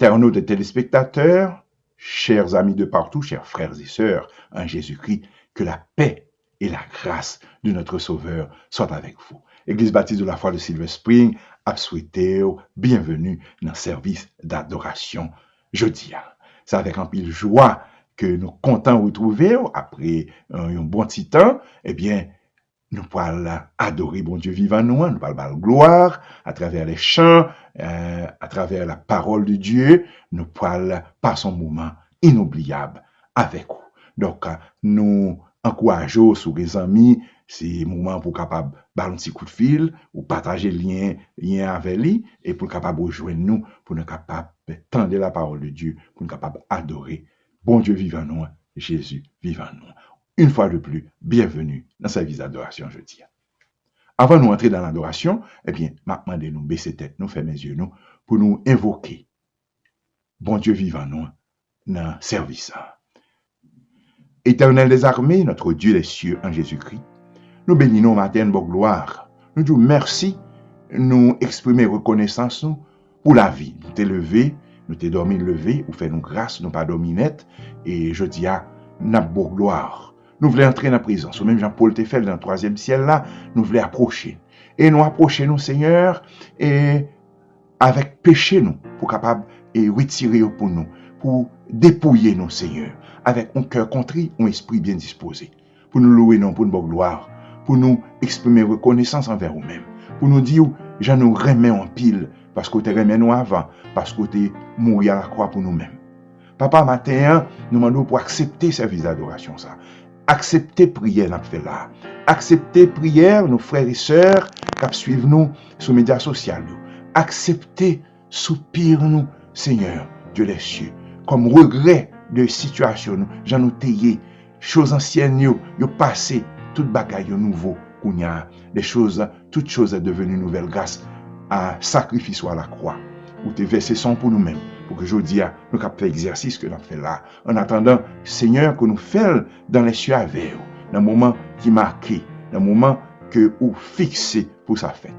internautes et téléspectateurs, chers amis de partout, chers frères et sœurs en Jésus-Christ, que la paix et la grâce de notre Sauveur soient avec vous. Église baptiste de la foi de Silver Spring a souhaité bienvenue dans le service d'adoration jeudi. C'est avec un pile joie que nous comptons retrouver après un bon petit temps, eh bien, nous pouvons adorer bon Dieu vivant nous, nous pouvons la gloire à travers les chants, à travers la parole de Dieu, nous pouvons passer un moment inoubliable avec vous. Donc, nous encourageons sur les amis, c'est un moment pour capable balancer un petit coup de fil ou partager le lien avec lui et pour capable rejoindre nous, pour nous capable tendre la parole de Dieu, pour nous capable adorer bon Dieu vivant nous, Jésus vivant nous. Une fois de plus, bienvenue dans ce service d'adoration jeudi. Avant de nous entrer dans l'adoration, eh bien, maintenant, nous baisser tête, nous fermer les yeux, nous, pour nous invoquer bon Dieu vivant nous dans le service. Éternel des armées, notre Dieu des cieux en Jésus-Christ, nous bénissons matin de gloire. Nous disons merci, nous exprimer reconnaissance pour la vie. Nous t'es levé, nous t'es dormi levé, ou fait nous grâce, nous pas dormi net, et je dis à nous beau gloire. Nous voulons entrer dans la présence. Ou même Jean-Paul te fait dans le 3e ciel là, nous voulons approcher. Et nous approcher nous, Seigneur, et avec péché nous, pour capable et retirer pour nous, pour dépouiller nous, Seigneur, avec un cœur contrit, un esprit bien disposé, pour nous louer non, pour nous gloire, pour nous exprimer reconnaissance envers nous-mêmes, pour nous dire, j'en nous remets en pile, parce que tu remets nous avant, parce que tu es mort à la croix pour nous-mêmes. Papa, matin, nous demandons pour accepter service d'adoration, ça. Accepter prière, nous fait là. Accepter prière, nos frères et sœurs, qui suivent nous sur les médias sociaux. Accepter soupir nous, Seigneur, Dieu des cieux, comme regret de situation, j'en nous taillé, choses anciennes, yo passé, toute bagaille nouveau, qu'on y a des choses, toutes choses est devenues nouvelles grâce à sacrifice ou à la croix, où tu versé sang pour nous-mêmes, pour que aujourd'hui, nous capons faire exercice que nous fait là. En attendant, Seigneur, que nous faisons dans les cieux avec vous, dans le moment qui marqué, dans le moment que vous fixez pour sa fête.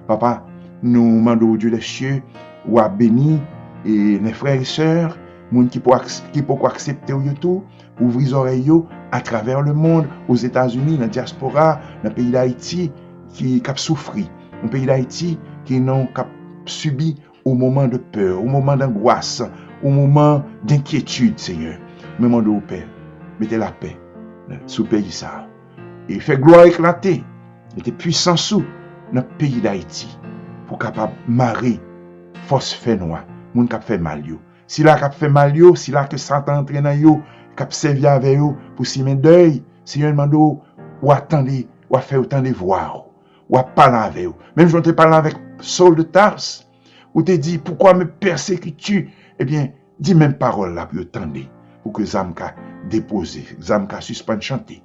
Papa, nous demandons au Dieu des cieux, ou à béni, et les frères et sœurs, monde qui peut accepter au YouTube, ouvrir les oreilles à travers le monde, aux États-Unis, dans la diaspora, dans le pays d'Haïti, qui a souffert, un pays d'Haïti qui n'a subi au moment de peur, au moment d'angoisse, au moment d'inquiétude, Seigneur. Mais mon Dieu, Père, mettez la paix sous le pays ça. Et fait gloire éclater, mettez puissance sous notre pays d'Haïti, pour capable marrer force fait noir, moun k'ap fait mal yo. Si là k'ap fait mal yo, si là que Satan entraîne yo, k'ap servi avec yo pour si men deuil, Seigneur mando ou attendez, ou faire autant de voir, ou parler avec yo. Même je te parle avec Saul de Tars, ou te dit pourquoi me persécutes-tu? Eh bien, dis même parole là pour tendre, pour que Zamka dépose, Zamka suspende chanter,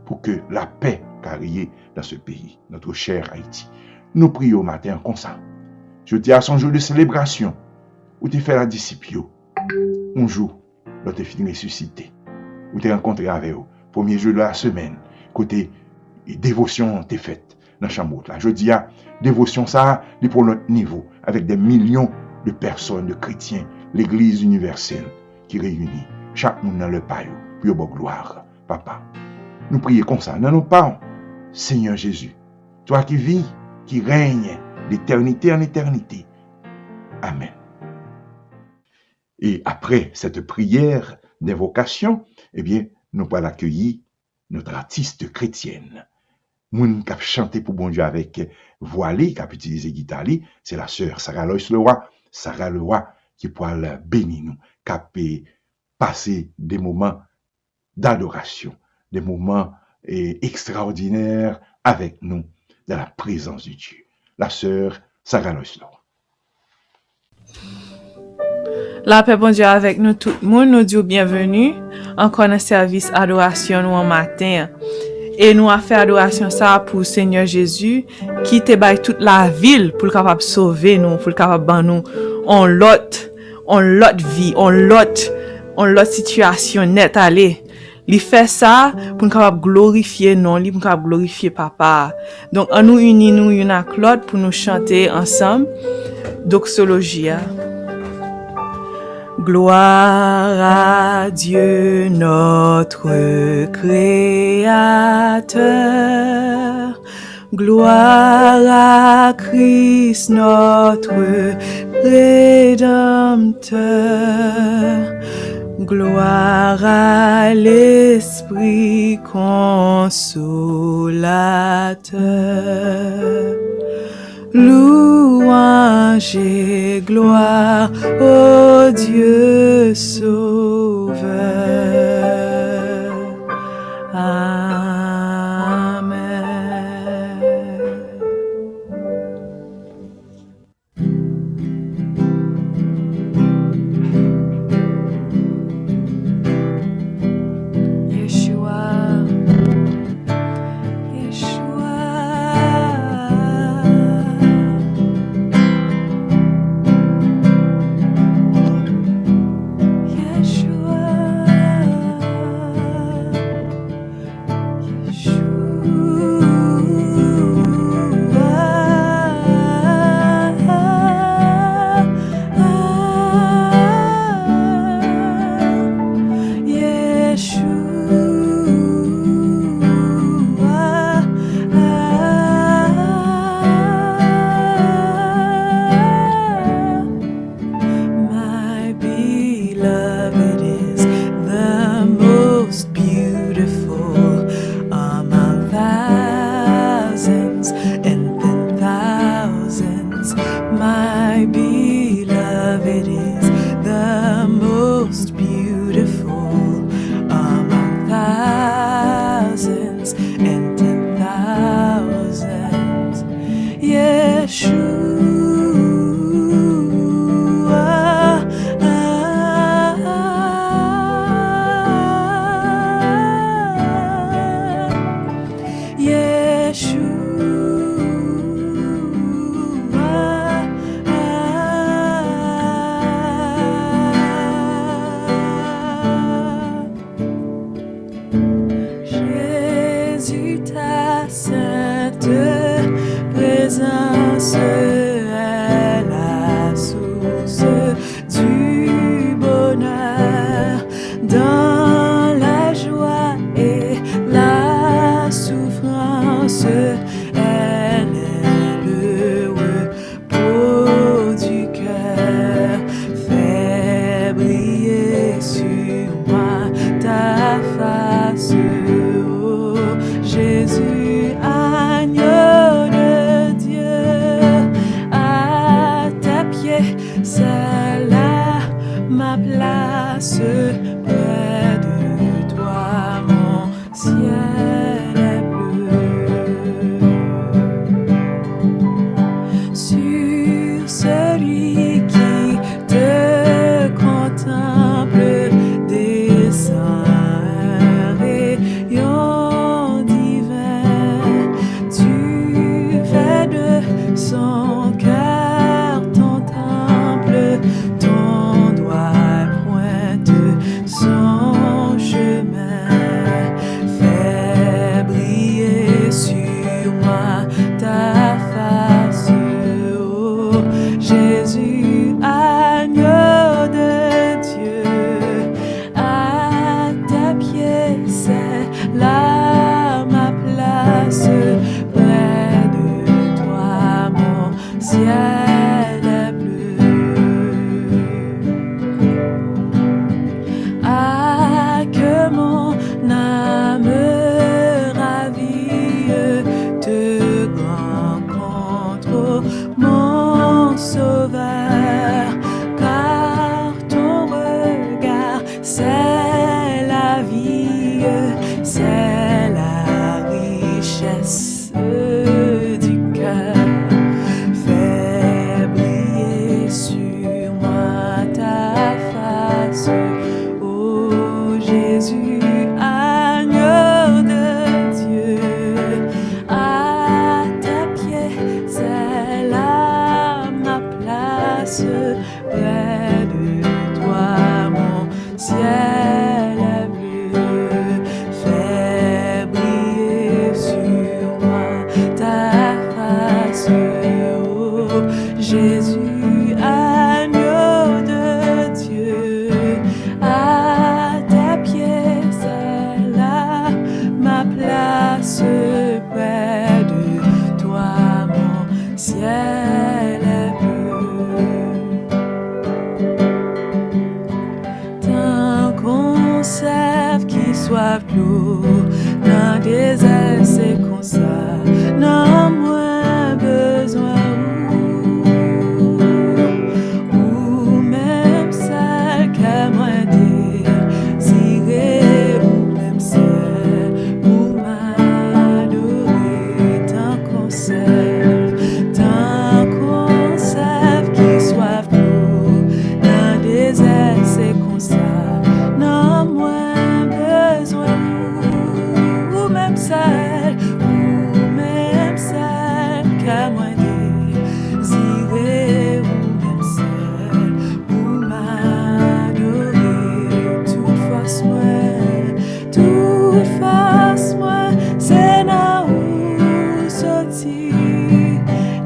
pour que la paix carrière dans ce pays, notre cher Haïti. Nous prions au matin comme ça. Je dis à son jour de célébration, où tu fais la disciple, un jour, où tu fini ressuscité, où tu rencontré avec eux, premier jour de la semaine, côté dévotion t'es faite dans la chambre là. Je dis à dévotion ça, c'est pour notre niveau, avec des millions de personnes, de chrétiens, l'église universelle qui réunit chaque monde dans le paille, pour bonne gloire, papa. Nous prions comme ça, dans nos parents, Seigneur Jésus, toi qui vis, qui règne d'éternité en éternité. Amen. Et après cette prière d'invocation, eh bien, nous allons accueillir notre artiste chrétienne. Moun qui a chanté pour bon Dieu avec voilé, qui a utilisé guitare, c'est la sœur Sarah Lois Leroy, qui pourra bénir nous, qui a passé des moments d'adoration, des moments extraordinaires avec nous dans la présence de Dieu. La sœur Sarah Lois Leroy. La paix bon Dieu avec nous tout le monde, nous dit bienvenue encore dans le service adoration nous en matin. Et nous a fait adoration ça pour Seigneur Jésus qui te baille toute la ville pour capable sauver nous, pour capable ban nous on l'autre vie, on l'autre situation net aller. Il fait ça pour capable glorifier non, pour capable glorifier papa. Donc on nous unis nous une avec l'autre pour nous chanter ensemble doxologie. Gloire à Dieu notre Créateur. Gloire à Christ notre Rédempteur. Gloire à l'Esprit consolateur. Louange et gloire au Dieu sauveur. Amen. Yeshua, Yeshua, my beloved is the most beautiful among thousands and then thousands. My beloved is the most beautiful among thousands and ten thousands. Yeshua. soif d'eau. Dans des ailes, c'est comme ça. Non, moins besoin. Ou même celle que moi désiré, ou même celle pour m'adorer. Tant qu'on serve qui soif d'eau. Dans des ailes, c'est comme ça. Non, moins besoin. Ou même celle que moi désiré, ou même celle pour m'adorer. Toute force moi, c'est là où sorti.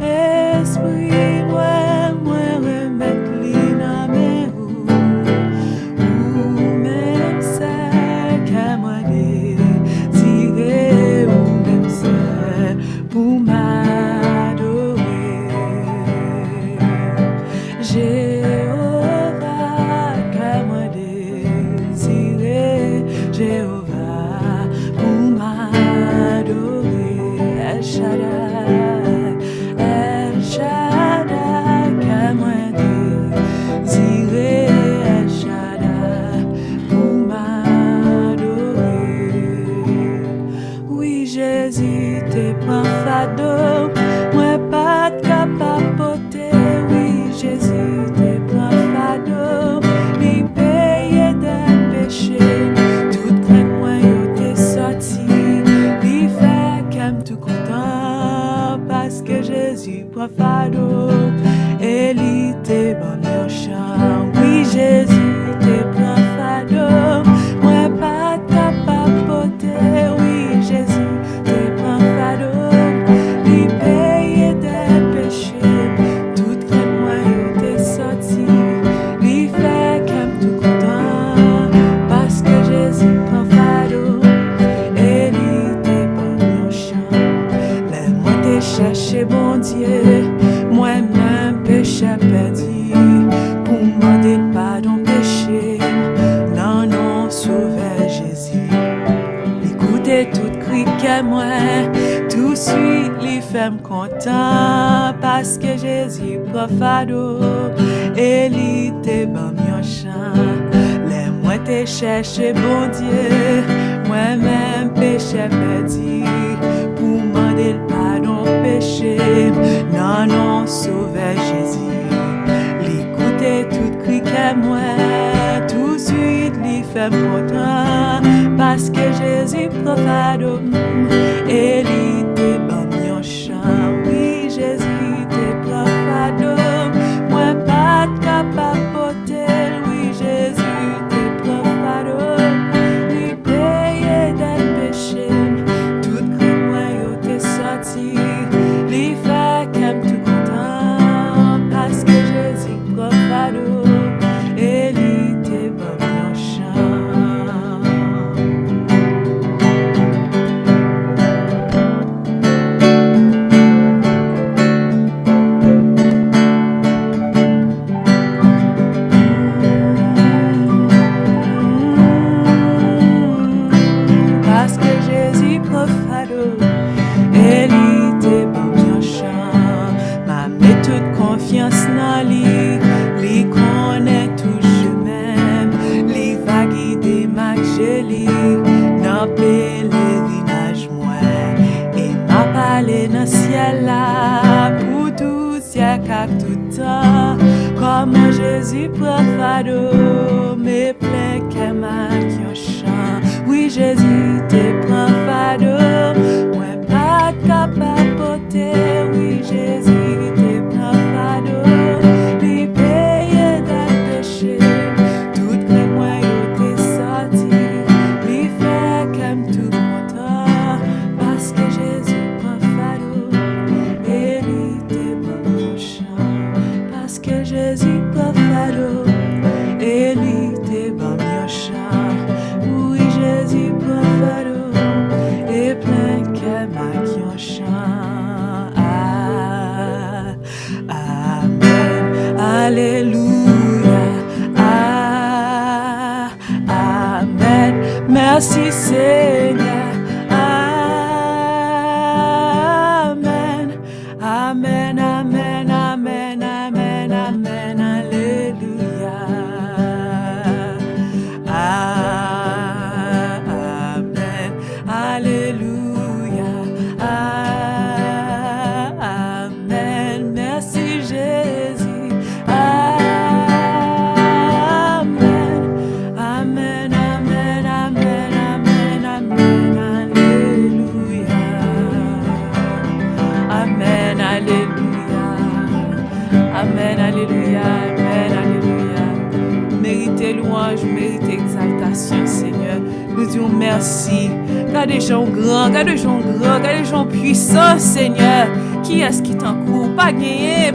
Esprit moi remettre li dans mes roues. Ou même celle que moi désiré, ou même celle pour m'adorer. Jéhovah que moi désiré, Jéhovah pour m'adorer. El Shaddai que moi désiré, El Shaddai pour m'adorer. Oui, Jésus, t'es pas fado, moi pas capable porter. Oui, Jésus, t'es pas fado, lui payer des péchés. Toute crainte, moi, yo t'es sorti, lui fait qu'aime tout content, parce que Jésus pas fado, et lui t'es bon en chant. Oui, Jésus, t'es pas fado, moi pas capable porter. Oui, Jésus, t'es pas fado, lui payer des péchés. Toute crainte, moi, yo t'es sorti, lui fait qu'aime tout content, parce que Jésus pas fado, et lui t'es bon en chant. Laisse-moi te chercher, bon Dieu, moi-même péché perdu, pour demander pardon péché. Non, non, sauveur Jésus. Écoutez tout cri que moi, tout de suite les femmes content, parce que Jésus pas fado, et lui t'es bon en chant. Laisse-moi te chercher, bon Dieu, moi-même péché perdu, pour demander pardon péché. Non, non, sauveur Jésus. L'écoutez tout cri que moi, tout de suite les femmes content, parce que Jésus profado, et lui t'es bon en chant. Oui, Jésus t'es profado, moi pas capable porter. Oui, Jésus t'es profado, lui payer des péchés. Tout cri moi yo t'es sorti, lui fait qu'aime tout content, parce que Jésus profado, et lui t'es bon en chant. Parce que Jésus profado, et lui t'es bon en chant. Ma met toute confiance dans lui, lui connaît tout chemin, lui va guider ma jolie, dans pèlerinage moi, et m'a parlé dans ciel là, pour tout siècle à tout temps. Comment Jésus profado, mais plein que ma qui en chant. Oui, Jésus t'es profado, moi pas capable porter. Oui, Jésus t'es profado, lui payer des péchés. Toute crainte moi yo t'es sorti, lui fait comme tout content, parce que Jésus profado, et lui t'es bon en chant. Parce que Jésus profado, et lui t'es bon en chant. Oui, Jésus profado, et Merci Seigneur. Amen. Amen, amen, amen, amen, amen. Alléluia. Amen. Alléluia. Amen. Merci Jésus. Amen. Amen, amen, amen, amen, amen. Alléluia. Amen, alléluia. Amen, alléluia. Amen, alléluia. Méritez louange, méritez exaltation, Seigneur. Nous disons merci. Gardez les gens grands, gardez les gens grands, gardez les gens puissants, Seigneur. Qui est-ce qui t'en court? Pas gagné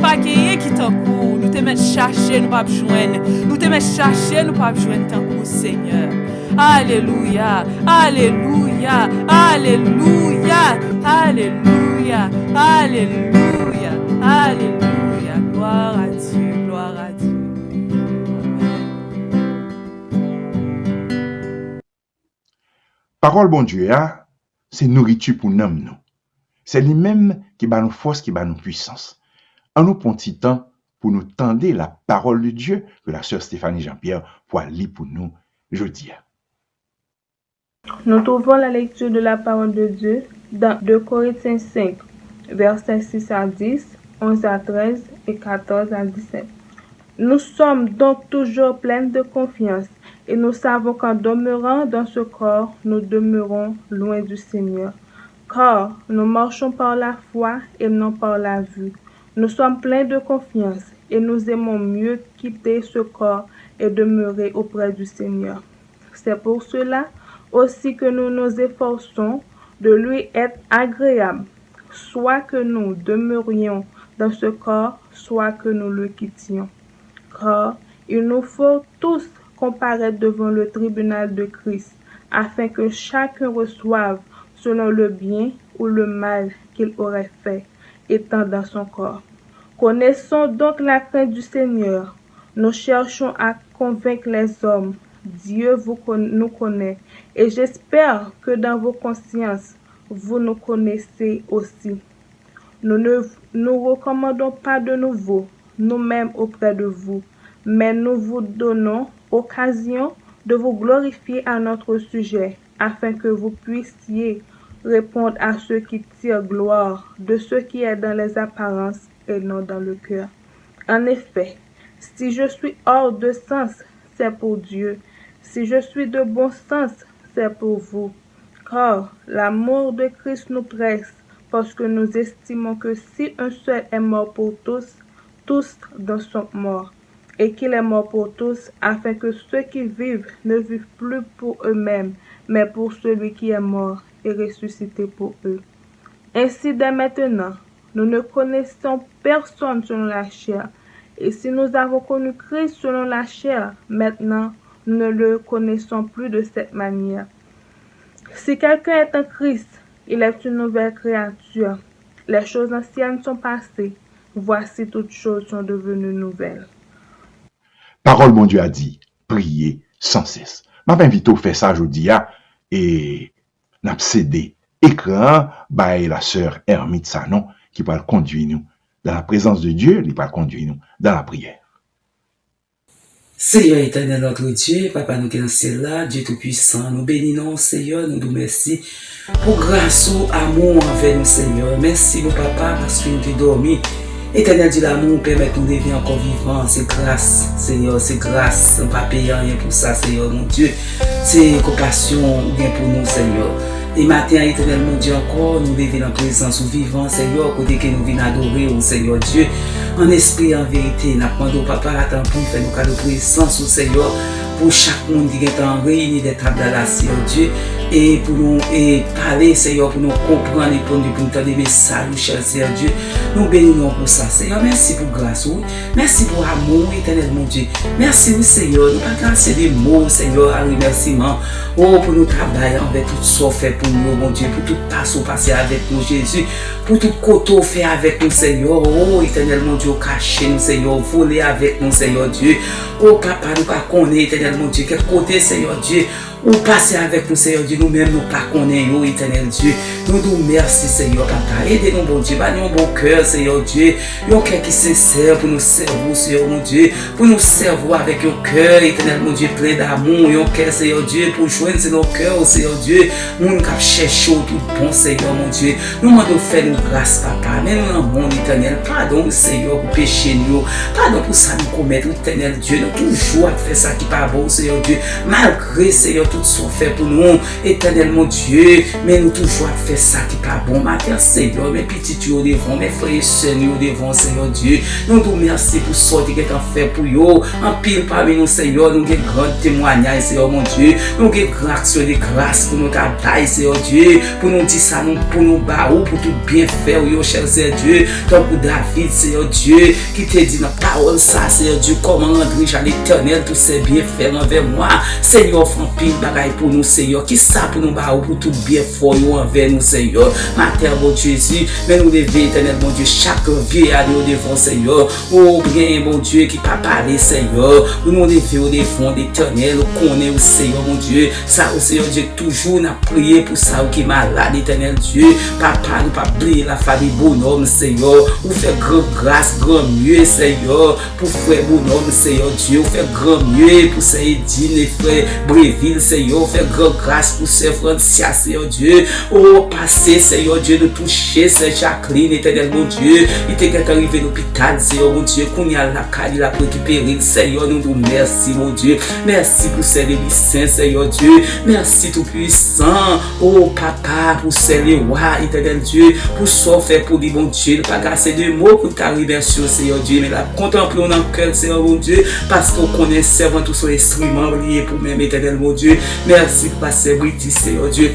qui t'en court. Nous te mettons chercher, nous pas joindre. Nous te mettons chercher, nous pas joindre t'en court, Seigneur. Alléluia, alléluia, alléluia, alléluia, alléluia, alléluia. Gloire à Dieu, gloire à Dieu. Parole bon Dieu, c'est nourriture pour nous. C'est lui-même qui bat nous force, qui bat nous puissance. En nous prend petit temps pour nous tendre la parole de Dieu que la sœur Stéphanie Jean-Pierre pour lire pour nous jeudi. Nous trouvons la lecture de la parole de Dieu dans 2 Corinthiens 5, versets 6 à 10, 11 à 13 et 14 à 17. Nous sommes donc toujours pleins de confiance et nous savons qu'en demeurant dans ce corps, nous demeurons loin du Seigneur. Car nous marchons par la foi et non par la vue. Nous sommes pleins de confiance et nous aimons mieux quitter ce corps et demeurer auprès du Seigneur. C'est pour cela aussi que nous nous efforçons de lui être agréables, soit que nous demeurions dans ce corps, soit que nous le quittions. Car il nous faut tous comparaître devant le tribunal de Christ, afin que chacun reçoive selon le bien ou le mal qu'il aurait fait, étant dans son corps. Connaissons donc la crainte du Seigneur. Nous cherchons à convaincre les hommes. Dieu nous connaît, et j'espère que dans vos consciences, vous nous connaissez aussi. Nous ne nous recommandons pas de nouveau, nous-mêmes auprès de vous, mais nous vous donnons occasion de vous glorifier à notre sujet, afin que vous puissiez répondre à ceux qui tirent gloire de ce qui est dans les apparences et non dans le cœur. En effet, si je suis hors de sens, c'est pour Dieu. Si je suis de bon sens, c'est pour vous. Car l'amour de Christ nous presse, parce que nous estimons que si un seul est mort pour tous, tous sont morts, et qu'il est mort pour tous, afin que ceux qui vivent ne vivent plus pour eux-mêmes, mais pour celui qui est mort et ressuscité pour eux. Ainsi, dès maintenant, nous ne connaissons personne selon la chair, et si nous avons connu Christ selon la chair, maintenant, nous ne le connaissons plus de cette manière. Si quelqu'un est en Christ, il est une nouvelle créature. Les choses anciennes sont passées. Voici toutes choses sont devenues nouvelles. Parole bon Dieu a dit, priez sans cesse. M'a invité à faire ça aujourd'hui et n'a cédé écran by la sœur Hermite Sanon qui va conduire nous dans la présence de Dieu, il va conduire nous dans la prière. Seigneur éternel, notre Dieu, Papa, nous qui dans ciel là, Dieu Tout-Puissant, nous bénissons, Seigneur, nous nous merci pour grâce ou amour envers nous, Seigneur. Merci, mon Papa, parce que nous t'es dormi. Éternel Dieu l'amour, permet-nous de vivre encore vivant. C'est grâce, Seigneur, c'est grâce. On ne peut pas payer rien pour ça, Seigneur, mon Dieu. C'est compassion bien pour nous, Seigneur. Et matin, éternel, mon Dieu, encore, nous vivons en présence ou vivant, Seigneur, côté que nous venons adorer, au Seigneur Dieu, en esprit, en vérité. Nous demandons au Papa, attends pour nous faire nos cas de présence au Seigneur, pour chaque monde qui est en réuni des tables de la Seigneur Dieu, et pour nous parler, Seigneur, pour nous comprendre et pour nous entendre des messages, cher Seigneur Dieu. Nous bénissons pour ça, Seigneur. Merci pour grâce, oui. Merci pour amour, éternel, mon Dieu. Merci, oui, Seigneur. Nous pas casser des mots, Seigneur, à remerciement. Oh, pour nous travailler avec tout ce fait pour nous, mon Dieu, pour tout passer avec nous, Jésus, pour tout côté fait avec nous, Seigneur. Oh, éternel, mon Dieu, cacher nous, Seigneur, voler avec nous, Seigneur Dieu. Oh, Papa, nous pas connaître, éternel, mon Dieu, quel côté, Seigneur Dieu. ou passer avec nous, Seigneur Dieu, nous-mêmes, nous pas connaissons, éternel Dieu. Nous nous merci, Seigneur, papa. Aidez-nous, bon Dieu, pas un bon cœur, Seigneur Dieu. Un cœur qui sincère pour nous servir, Seigneur, mon Dieu. Pour nous servir avec un cœur, éternel, mon Dieu, plein d'amour. Un cœur, Seigneur Dieu, pour joindre nos cœurs, Seigneur Dieu. Nous qui cherchons tout bon, Seigneur, mon Dieu. Nous demandons faire nous grâce, papa. Mais nous, dans le monde éternel, pardon, Seigneur, pour pécher nous. Pardon pour ça, nous commettre, éternel Dieu. Nous toujours faire ça qui n'est pas bon, Seigneur Dieu. Malgré, Seigneur, tout ce qu'on fait pour nous, éternel, mon Dieu. Mais nous toujours faire ça qui n'est pas bon. Matin, Seigneur, mes petits tuyaux devant, mes frères et sœurs devant, Seigneur Dieu. Nous nous remercions pour ce que tu as fait pour nous. En pile parmi nous, Seigneur, nous avons grand témoignage, Seigneur, mon Dieu. Nous avons grand action de grâce pour nous tailler, Seigneur Dieu. Pour nous dire ça, pour nous barrer, pour tout bien faire, cher Seigneur Dieu. Tant pour David, Seigneur Dieu, qui te dit dans la parole, ça, Seigneur Dieu, comment rendre à l'éternel tous ces bienfaits envers moi. Seigneur, font pile bagaille pour nous, Seigneur. Qui ça pour nous barrer, pour tout bien faire envers nous, Seigneur. Matin, bon Jésus, mais nous lever, éternel, mon Dieu, chaque vie à nous devant, Seigneur. Oh, bien, mon Dieu, qui pas parler, Seigneur. Nous lever au devant l'éternel, on connaît au Seigneur, mon Dieu. Ça, au Seigneur Dieu, toujours, n'a prié pour ça, qui est malade, éternel Dieu. Papa, nous pas oublier la famille bonhomme, Seigneur. Ou faire grand grâce, grand mieux, Seigneur. Pour frère bonhomme, Seigneur Dieu. Ou faire grand mieux pour Seigneur Edine et frère Bréville, Seigneur. Ou faire grand grâce pour Seigneur Francia, Seigneur Dieu. Oh, passer, Seigneur Dieu, de toucher Seigneur Jacqueline, éternel, mon Dieu. Il était arrivé à l'hôpital, Seigneur, mon Dieu. Qu'on y a la caille, la récupérer, Seigneur. Nous nous merci, mon Dieu. Merci pour Seigneur Saint, Seigneur Dieu. Merci tout puissant. Oh, papa, pour Seigneur, éternel Dieu. Pour ça, faire pour lui, mon Dieu. Pas gasser de mots pour t'arriver sur Seigneur Dieu. Mais la contemplons dans le cœur, Seigneur, mon Dieu. Parce qu'on connaît servant tout son instrument lié pour même, éternel, mon Dieu. Merci pour passer, Seigneur Dieu.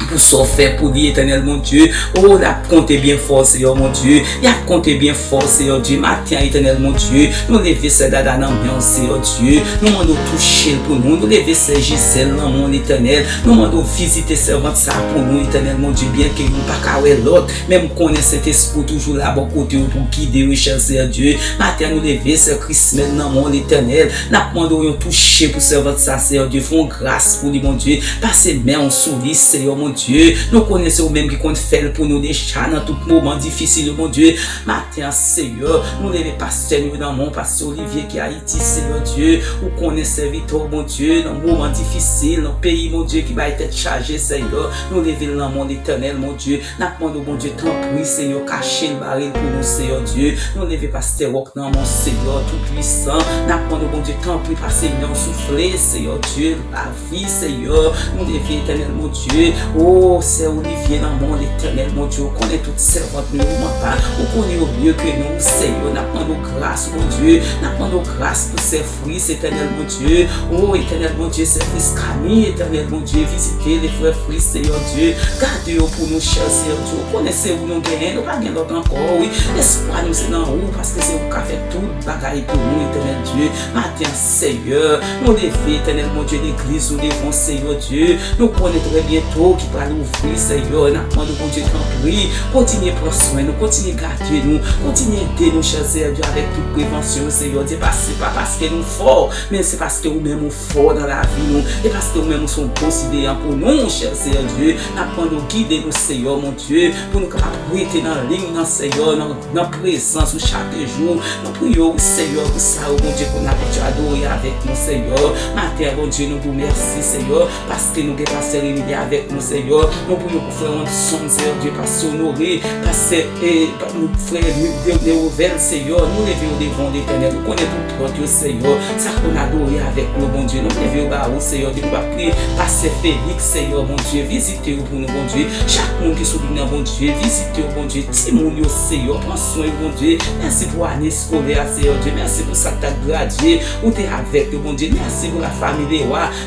Pour ça faire pour lui, éternel, mon Dieu. Oh, la comptez bien fort, Seigneur, mon Dieu. Il a compté bien fort, Seigneur Dieu. Matin, éternel, mon Dieu. Nous lever ces dada dans l'ambiance, Seigneur Dieu. Nous demandons toucher pour nous. Nous lever ces Gisèle dans mon éternel. Nous demandons visiter servante ça pour nous, éternel, mon Dieu. Bien que nous pas qu'à l'autre. Même qu'on ait cet esprit toujours là, bon côté pour guider, oui, cher Seigneur Dieu. Matin, nous lever ces Christmas dans mon éternel. Nous demandons toucher pour servante ça, Seigneur Dieu. Font grâce pour lui, mon Dieu. Passez main en souris, Seigneur, mon Dieu, nous connaissons même qui compte faire pour nous déjà dans tout moment difficile, mon Dieu. Matin, Seigneur, nous levons pasteur nous dans mon pasteur Olivier qui est Haïti, Seigneur Dieu, ou connaissons Victor, mon Dieu, dans un moment difficile, dans le pays, mon Dieu, qui va être chargé, Seigneur. Nous levons dans mon éternel, mon Dieu. Nous demandons, mon Dieu, tant pis, Seigneur, cacher le baril pour nous, Seigneur Dieu. Nous levons pasteur Rock dans mon Seigneur tout puissant. Nous demandons, mon Dieu, tant pis, passer nous souffler, Seigneur Dieu, la vie, Seigneur. Nous levons éternel, mon Dieu. Oh, c'est Olivier dans mon éternel, mon Dieu. On connaît toutes ces servantes, nous, papa. On connaît au mieux que nous, Seigneur. Nous demandons grâce, mon Dieu. Nous demandons grâce pour ces fruits, éternel, mon Dieu. Oh, éternel, mon Dieu, ces fils Camille, éternel, mon Dieu. Visitez les frères fruits, Seigneur Dieu. Gardez-vous pour nous, chers Seigneur Dieu. Connaissez-vous, nous gagnons, nous pas gagnons encore, oui. L'espoir, nous, c'est dans vous, parce que c'est vous qui avez fait tout bagaille pour nous, éternel Dieu. Matin, Seigneur, nous devons, éternel, mon Dieu, l'église, nous devons, Seigneur Dieu. Nous connaissons très bientôt qui va nous ouvrir, Seigneur. Nous demandons, mon Dieu, qu'en prie. Continuez à prendre soin, nous continuez à garder nous, continuez à aider nous, chers Seigneur Dieu, avec toute prévention, Seigneur Dieu. C'est pas parce que nous forts, mais c'est parce que nous-mêmes nous forts dans la vie, nous. Et parce que nous-mêmes nous sommes considérés pour nous, chers Seigneur Dieu. Nous demandons guider nous, Seigneur, mon Dieu, pour nous capables de rester dans la ligne, dans Seigneur, dans la présence chaque jour. Nous prions, Seigneur, pour ça, mon Dieu, qu'on a pu adorer avec nous, Seigneur. Matin, mon Dieu, nous vous remercions, Seigneur, parce que nous avons passé l'unité avec nous, Seigneur. Nous prions pour faire un son, Seigneur Dieu, parce que honorer, parce que nous frères, nous nouvelles, Seigneur, nous levons devant l'éternel, nous connaissons tout Dieu, Seigneur, ça qu'on a adoré avec nous, mon Dieu, nous levons au barreau, Seigneur Dieu, nous va prier, passer Félix, Seigneur, mon Dieu, visitez-vous pour nous, mon Dieu, chaque monde qui souffre, mon Dieu, visitez-vous, mon Dieu, Timounio, Seigneur, prends soin, mon Dieu, merci pour l'année scolaire, Seigneur Dieu, merci pour ça que tu as gradué, ou tu es avec nous, mon Dieu, merci pour la famille,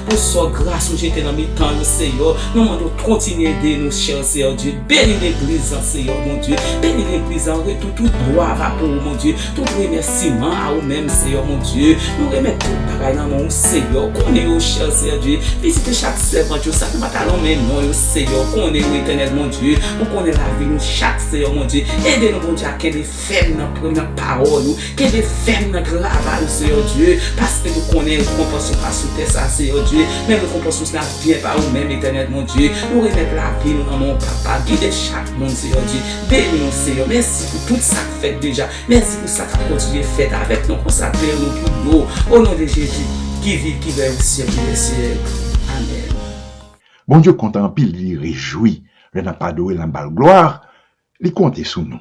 pour ça, grâce où j'étais dans mes temps, Seigneur, nous demandons continue d'aider nous, cher Seigneur Dieu. Bénis l'église, Seigneur mon Dieu. Bénis l'église en retour, tout gloire à pour mon Dieu. Tout remerciement à vous-même, Seigneur mon Dieu. Nous remettons tout bagaille dans mon Seigneur. Qu'on est au cher Seigneur Dieu. Visitez chaque servant, Dieu. Ça ne m'a pas mais non, Seigneur. Qu'on est au éternel, mon Dieu. Nous connaissons la vie, nous, chaque Seigneur mon Dieu. Aidez-nous, mon Dieu, à qu'il y ait des fermes dans la première parole, qu'il y ait des fermes dans le travail, Seigneur Dieu. Parce que nous connaissons la récompense pas sous terre, ça, Seigneur Dieu. Mais la récompense cela vient par vous-même, éternel, mon Dieu. Nous remettons la vie, nous, dans mon papa. Guidez chaque monde, Seigneur Dieu. Bénis-nous, Seigneur. Merci pour tout ça que fait déjà. Merci pour ça que continue fait avec nous, consacrer nous pour nous. Au nom de Jésus, qui vit, qui va au ciel, qui des siècles. Amen. Bon Dieu content pile, il réjouit. Le n'a pas doué la balle gloire. Il compte sur nous.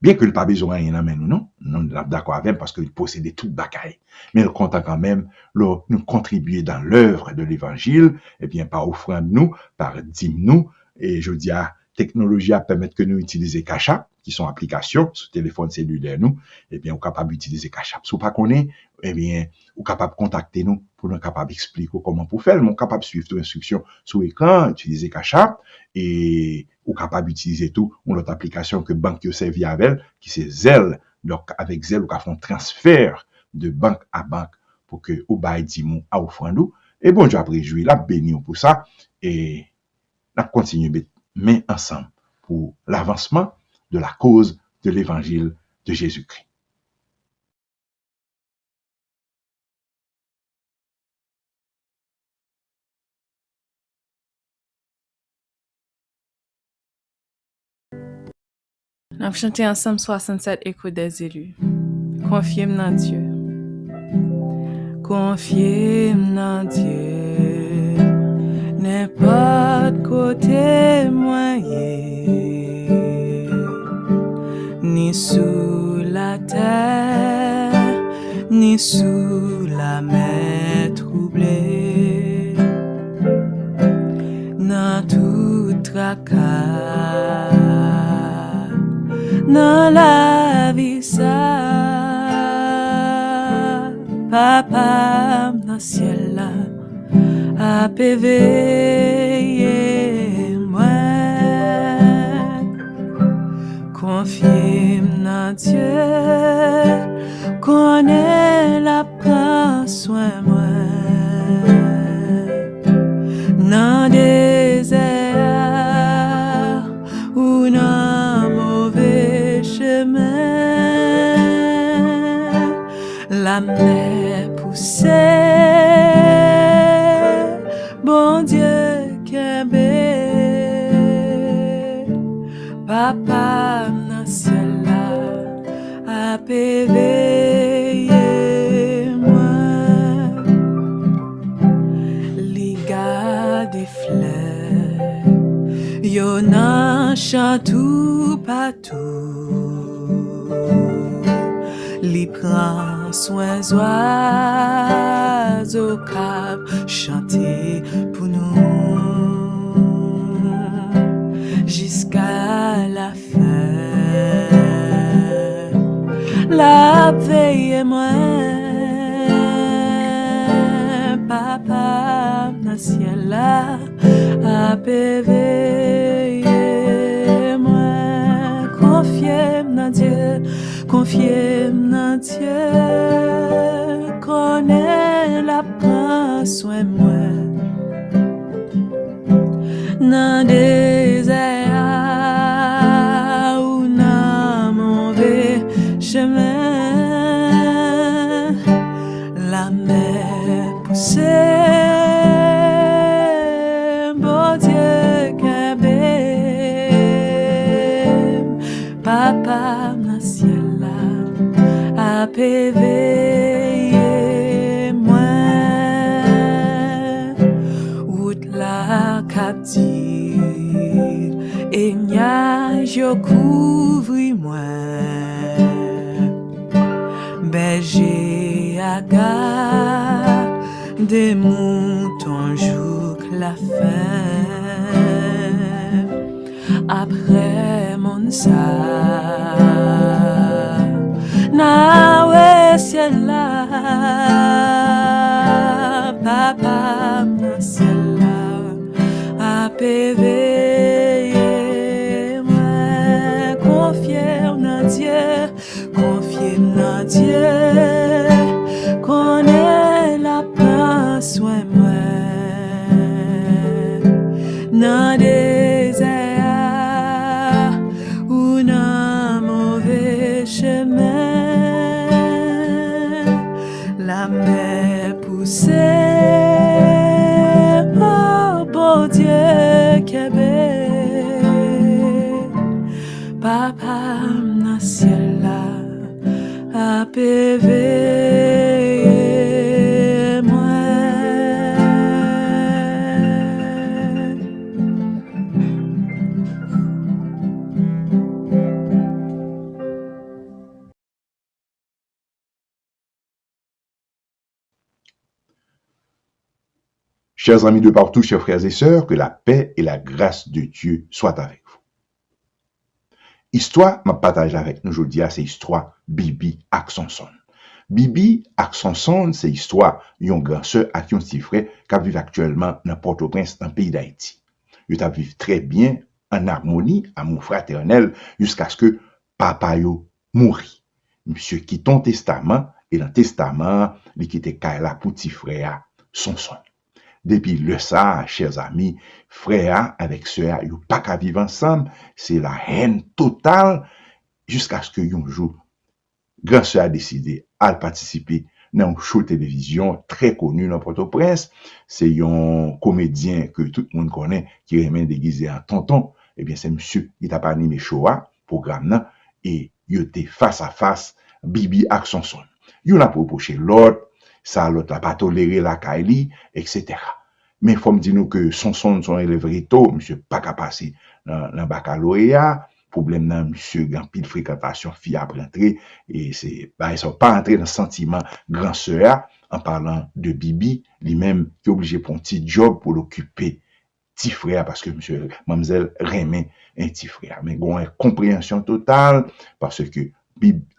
Bien que le pas besoin rien amène nous, non? Nous sommes d'accord avec parce qu'il possède toute bagaille. Mais il compte quand même, nous contribuer dans l'œuvre de l'évangile, et bien, par offrande nous, par dîme nous, et je dis à technologie à permettre que nous utiliser Cash App, qui sont applications sur téléphone cellulaire nous, et bien, on est capable d'utiliser Cash App. Si vous ne connaissez pas, eh bien, on est capable de contacter nous pour nous capable d'expliquer comment pour faire. On est capable de suivre toutes les instructions sur l'écran, utiliser Cash App, et on est capable d'utiliser tout, l'autre application que banque qui servi avec, qui c'est Zelle. Donc, avec Zelle, on fait un transfert de banque à banque pour que au bail dimon à offrande. Et bon, Dieu a réjoui, la béni pour ça, et on continue main ensemble pour l'avancement de la cause de l'évangile de Jésus-Christ. Nous avons chanté ensemble 67 échos des élus. Confiez-moi dans Dieu. Confiez-moi dans Dieu. N'importe côté moyen, ni sous la terre, ni sous la mer troublée, dans tout tracas, dans la vie ça, papa dans ciel là. A veiller moi, confier dans Dieu, connaît la prend soin moi, dans désert ou dans mauvais chemin, la mer poussait. Bon Dieu qu'aimé, papa dans ciel là, a veiller moi, li garde des fleurs, yo nan chante tout partout, li prend soin oiseaux cap chanter pour nous jusqu'à la fin. La veille moi, papa dans ciel là, a veiller moi, confiez dans Dieu, confiez dans Dieu, connaît la prend soin moi. Dans désert ou dans mauvais chemin, la mer poussait, bon Dieu qu'aimé, papa dans ciel là, a veiller moi, route la captive, et nuage yo couvri moi, berger à gare, des moutons jour la faim, après mon sa, na ouais ciel là, papa na ciel là, a éveillé, moi, confié en Dieu, confié en Dieu, connaît la place, moi, dans désert ou dans mauvais chemin, la mer poussée, oh bon Dieu Québec, papa dans ciel là, a éveillé moi. Chers amis de partout, chers frères et sœurs, que la paix et la grâce de Dieu soient avec vous. Histoire, ma partage avec nous aujourd'hui, c'est histoire Bibi ak Samson. Bibi ak Samson, c'est histoire yon grand sœur ak yon petit frère qui vivent actuellement dans Port-au-Prince, dans le pays d'Haïti. Ils vivent très bien, en harmonie, amour fraternel, jusqu'à ce que papa yo mourit. Monsieur quitte ton testament, et dans le testament, il quitte Kaila pour petit frère Samson. Depuis le ça, chers amis, frère avec sœur, ils pas qu'à vivre ensemble, c'est la haine totale jusqu'à ce que un jour, grand sœur a décidé à participer dans un show de télévision très connu dans Port-au-Prince. C'est un comédien que tout le monde connaît qui est déguisé en tonton. Eh bien, c'est monsieur qui t'a pas animé show programme là, et il était face à face Bibi ak Samson. Il a proposé l'autre, ça l'autre n'a pas toléré la Kaili, etc. Mais il faut me dire que Samson son élève rito, monsieur pas qu'à passer dans le baccalauréat, problème dans monsieur grand pile fréquentation fille après entrer, et c'est bah ils sont pas entrés dans le sentiment grand sœur en parlant de Bibi, lui-même qui est obligé pour un petit job pour l'occuper petit frère parce que monsieur mademoiselle Raymond un petit frère, mais bon une compréhension totale parce que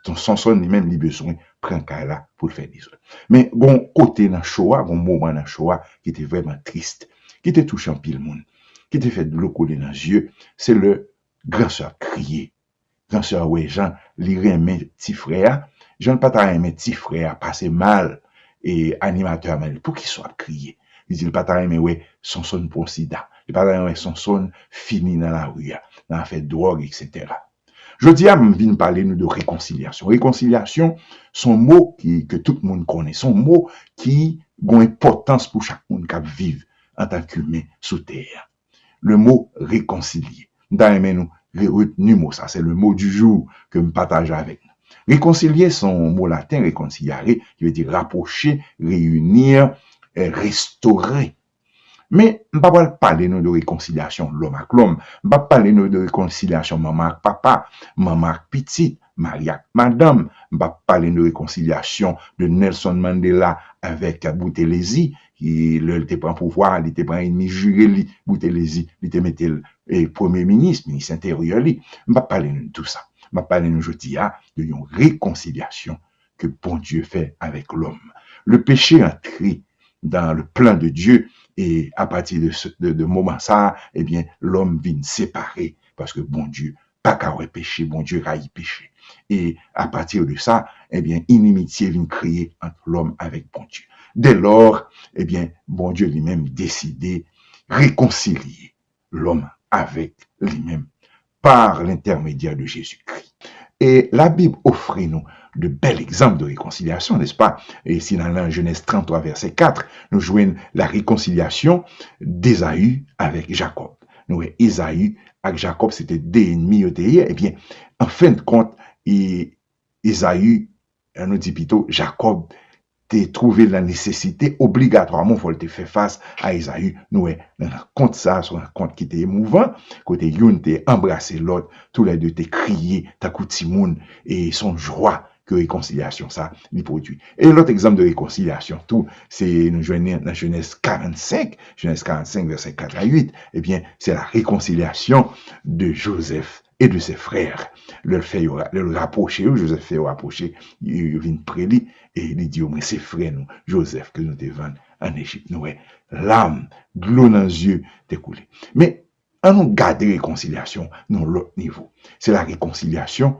ton Samson lui-même il besoin prend là pour le faire des autres. Mais bon côté dans Shoah, bon moment dans Shoah qui était vraiment triste, qui était touchant pile monde, qui était fait de l'eau coller dans les yeux, c'est le grand sœur crier. Grand sœur ouais Jean li remet petit frère, Jean pas ta remet petit frère passer mal et animateur mal pour qu'il soit crier. Il dit pas ta remet ouais Samson pour sida. Il pas ta remet Samson fini dans la rue, dans fait drogue etc. Je dis à me parler nous de réconciliation. Réconciliation, son mot que tout le monde connaît, son mot qui a une importance pour chaque monde qui vit en tant qu'humain sous terre. Le mot réconcilier. Nous retenu mot ça, c'est le mot du jour que je partage avec nous. Réconcilier, son mot latin réconciliare, qui veut dire rapprocher, réunir, restaurer. Mais, je ne vais pas parler de réconciliation l'homme avec l'homme. Je ne vais pas parler de réconciliation maman avec papa, maman avec petit, mari avec madame. Je ne vais pas parler de réconciliation de Nelson Mandela avec Boutelesi, qui était prend pouvoir, il était prend ennemi juré, Boutelesi, il était metté le premier ministre, ministre intérieur. Je ne vais pas parler de tout ça. Je vais parler aujourd'hui de une réconciliation que bon Dieu fait avec l'homme. Le péché entré dans le plan de Dieu, et à partir de moment ça, eh bien, l'homme vient séparer parce que bon Dieu, pas qu'à péché, bon Dieu raille péché. Et à partir de ça, eh bien, inimitié vient créer entre l'homme avec bon Dieu. Dès lors, eh bien, bon Dieu lui-même décidé réconcilier l'homme avec lui-même par l'intermédiaire de Jésus-Christ. Et la Bible offre nous de bels exemples de réconciliation, n'est-ce pas? Et si dans la Genèse 33, verset 4, nous joignons la réconciliation d'Ésaü avec Jacob. Nous, Ésaü avec Jacob, c'était des ennemis, et bien, en fin de compte, Ésaü, nous dit plutôt, Jacob, t'es trouvé la nécessité, obligatoirement, faut te faire face à Ésaü. Nous, dans un compte ça, sur un compte qui était émouvant, côté Youn t'es embrassé l'autre, tous les deux t'es crié, t'as coup de Timoun, et son joie que réconciliation, ça, lui produit. Et l'autre exemple de réconciliation, tout, c'est, nous joignons dans Genèse 45, verset 4 à 8, eh bien, c'est la réconciliation de Joseph et de ses frères. Le rapprocher, Joseph fait rapprocher, il vient près lui, et il dit, mais c'est frère nous, Joseph, que nous te vendons en Égypte. Nous, l'âme, de l'eau dans les yeux, découlé. Mais, on nous garde réconciliation dans l'autre niveau. C'est la réconciliation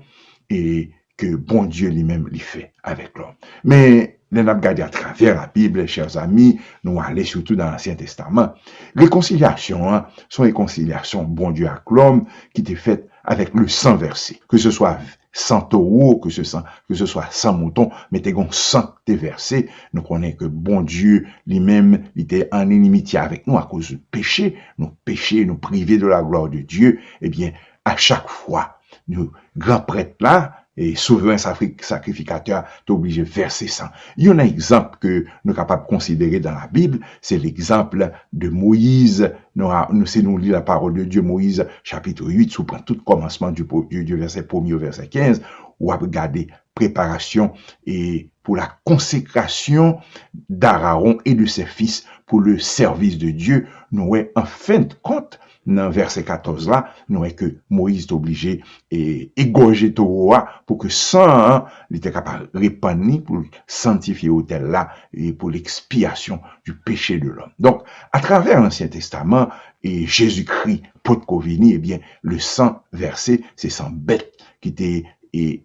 et que bon Dieu lui-même lui fait avec l'homme. Mais, nous avons regardé à travers la Bible, chers amis, nous allons surtout dans l'Ancien Testament. Réconciliation, sont réconciliation, bon Dieu avec l'homme, qui était faite avec le sang versé. Que ce soit sans taureau, que ce soit sans mouton, mais t'es gon sang t'es versé. Nous connaissons que bon Dieu lui-même, il était en inimitié avec nous à cause du péché. Nous péchés, nous privés de la gloire de Dieu. Eh bien, à chaque fois, nous, grands prêtres là, et souverain sacrificateur, t'es obligé de verser sang. Il y a un exemple que nous sommes capables de considérer dans la Bible, c'est l'exemple de Moïse. Nous lisons la parole de Dieu, Moïse, chapitre 8, sous tout commencement du verset 1er au verset 15, où on regarder préparation et pour la consécration d'Aaron et de ses fils pour le service de Dieu. Nous, en fin de compte, dans verset 14 là, nous voyons que Moïse est obligé et égorger Torah pour que sang, il était capable de répandre pour sanctifier l'autel là et pour l'expiation du péché de l'homme. Donc, à travers l'Ancien Testament et Jésus-Christ, pour Covini, eh bien, le sang versé, c'est sang bête qui était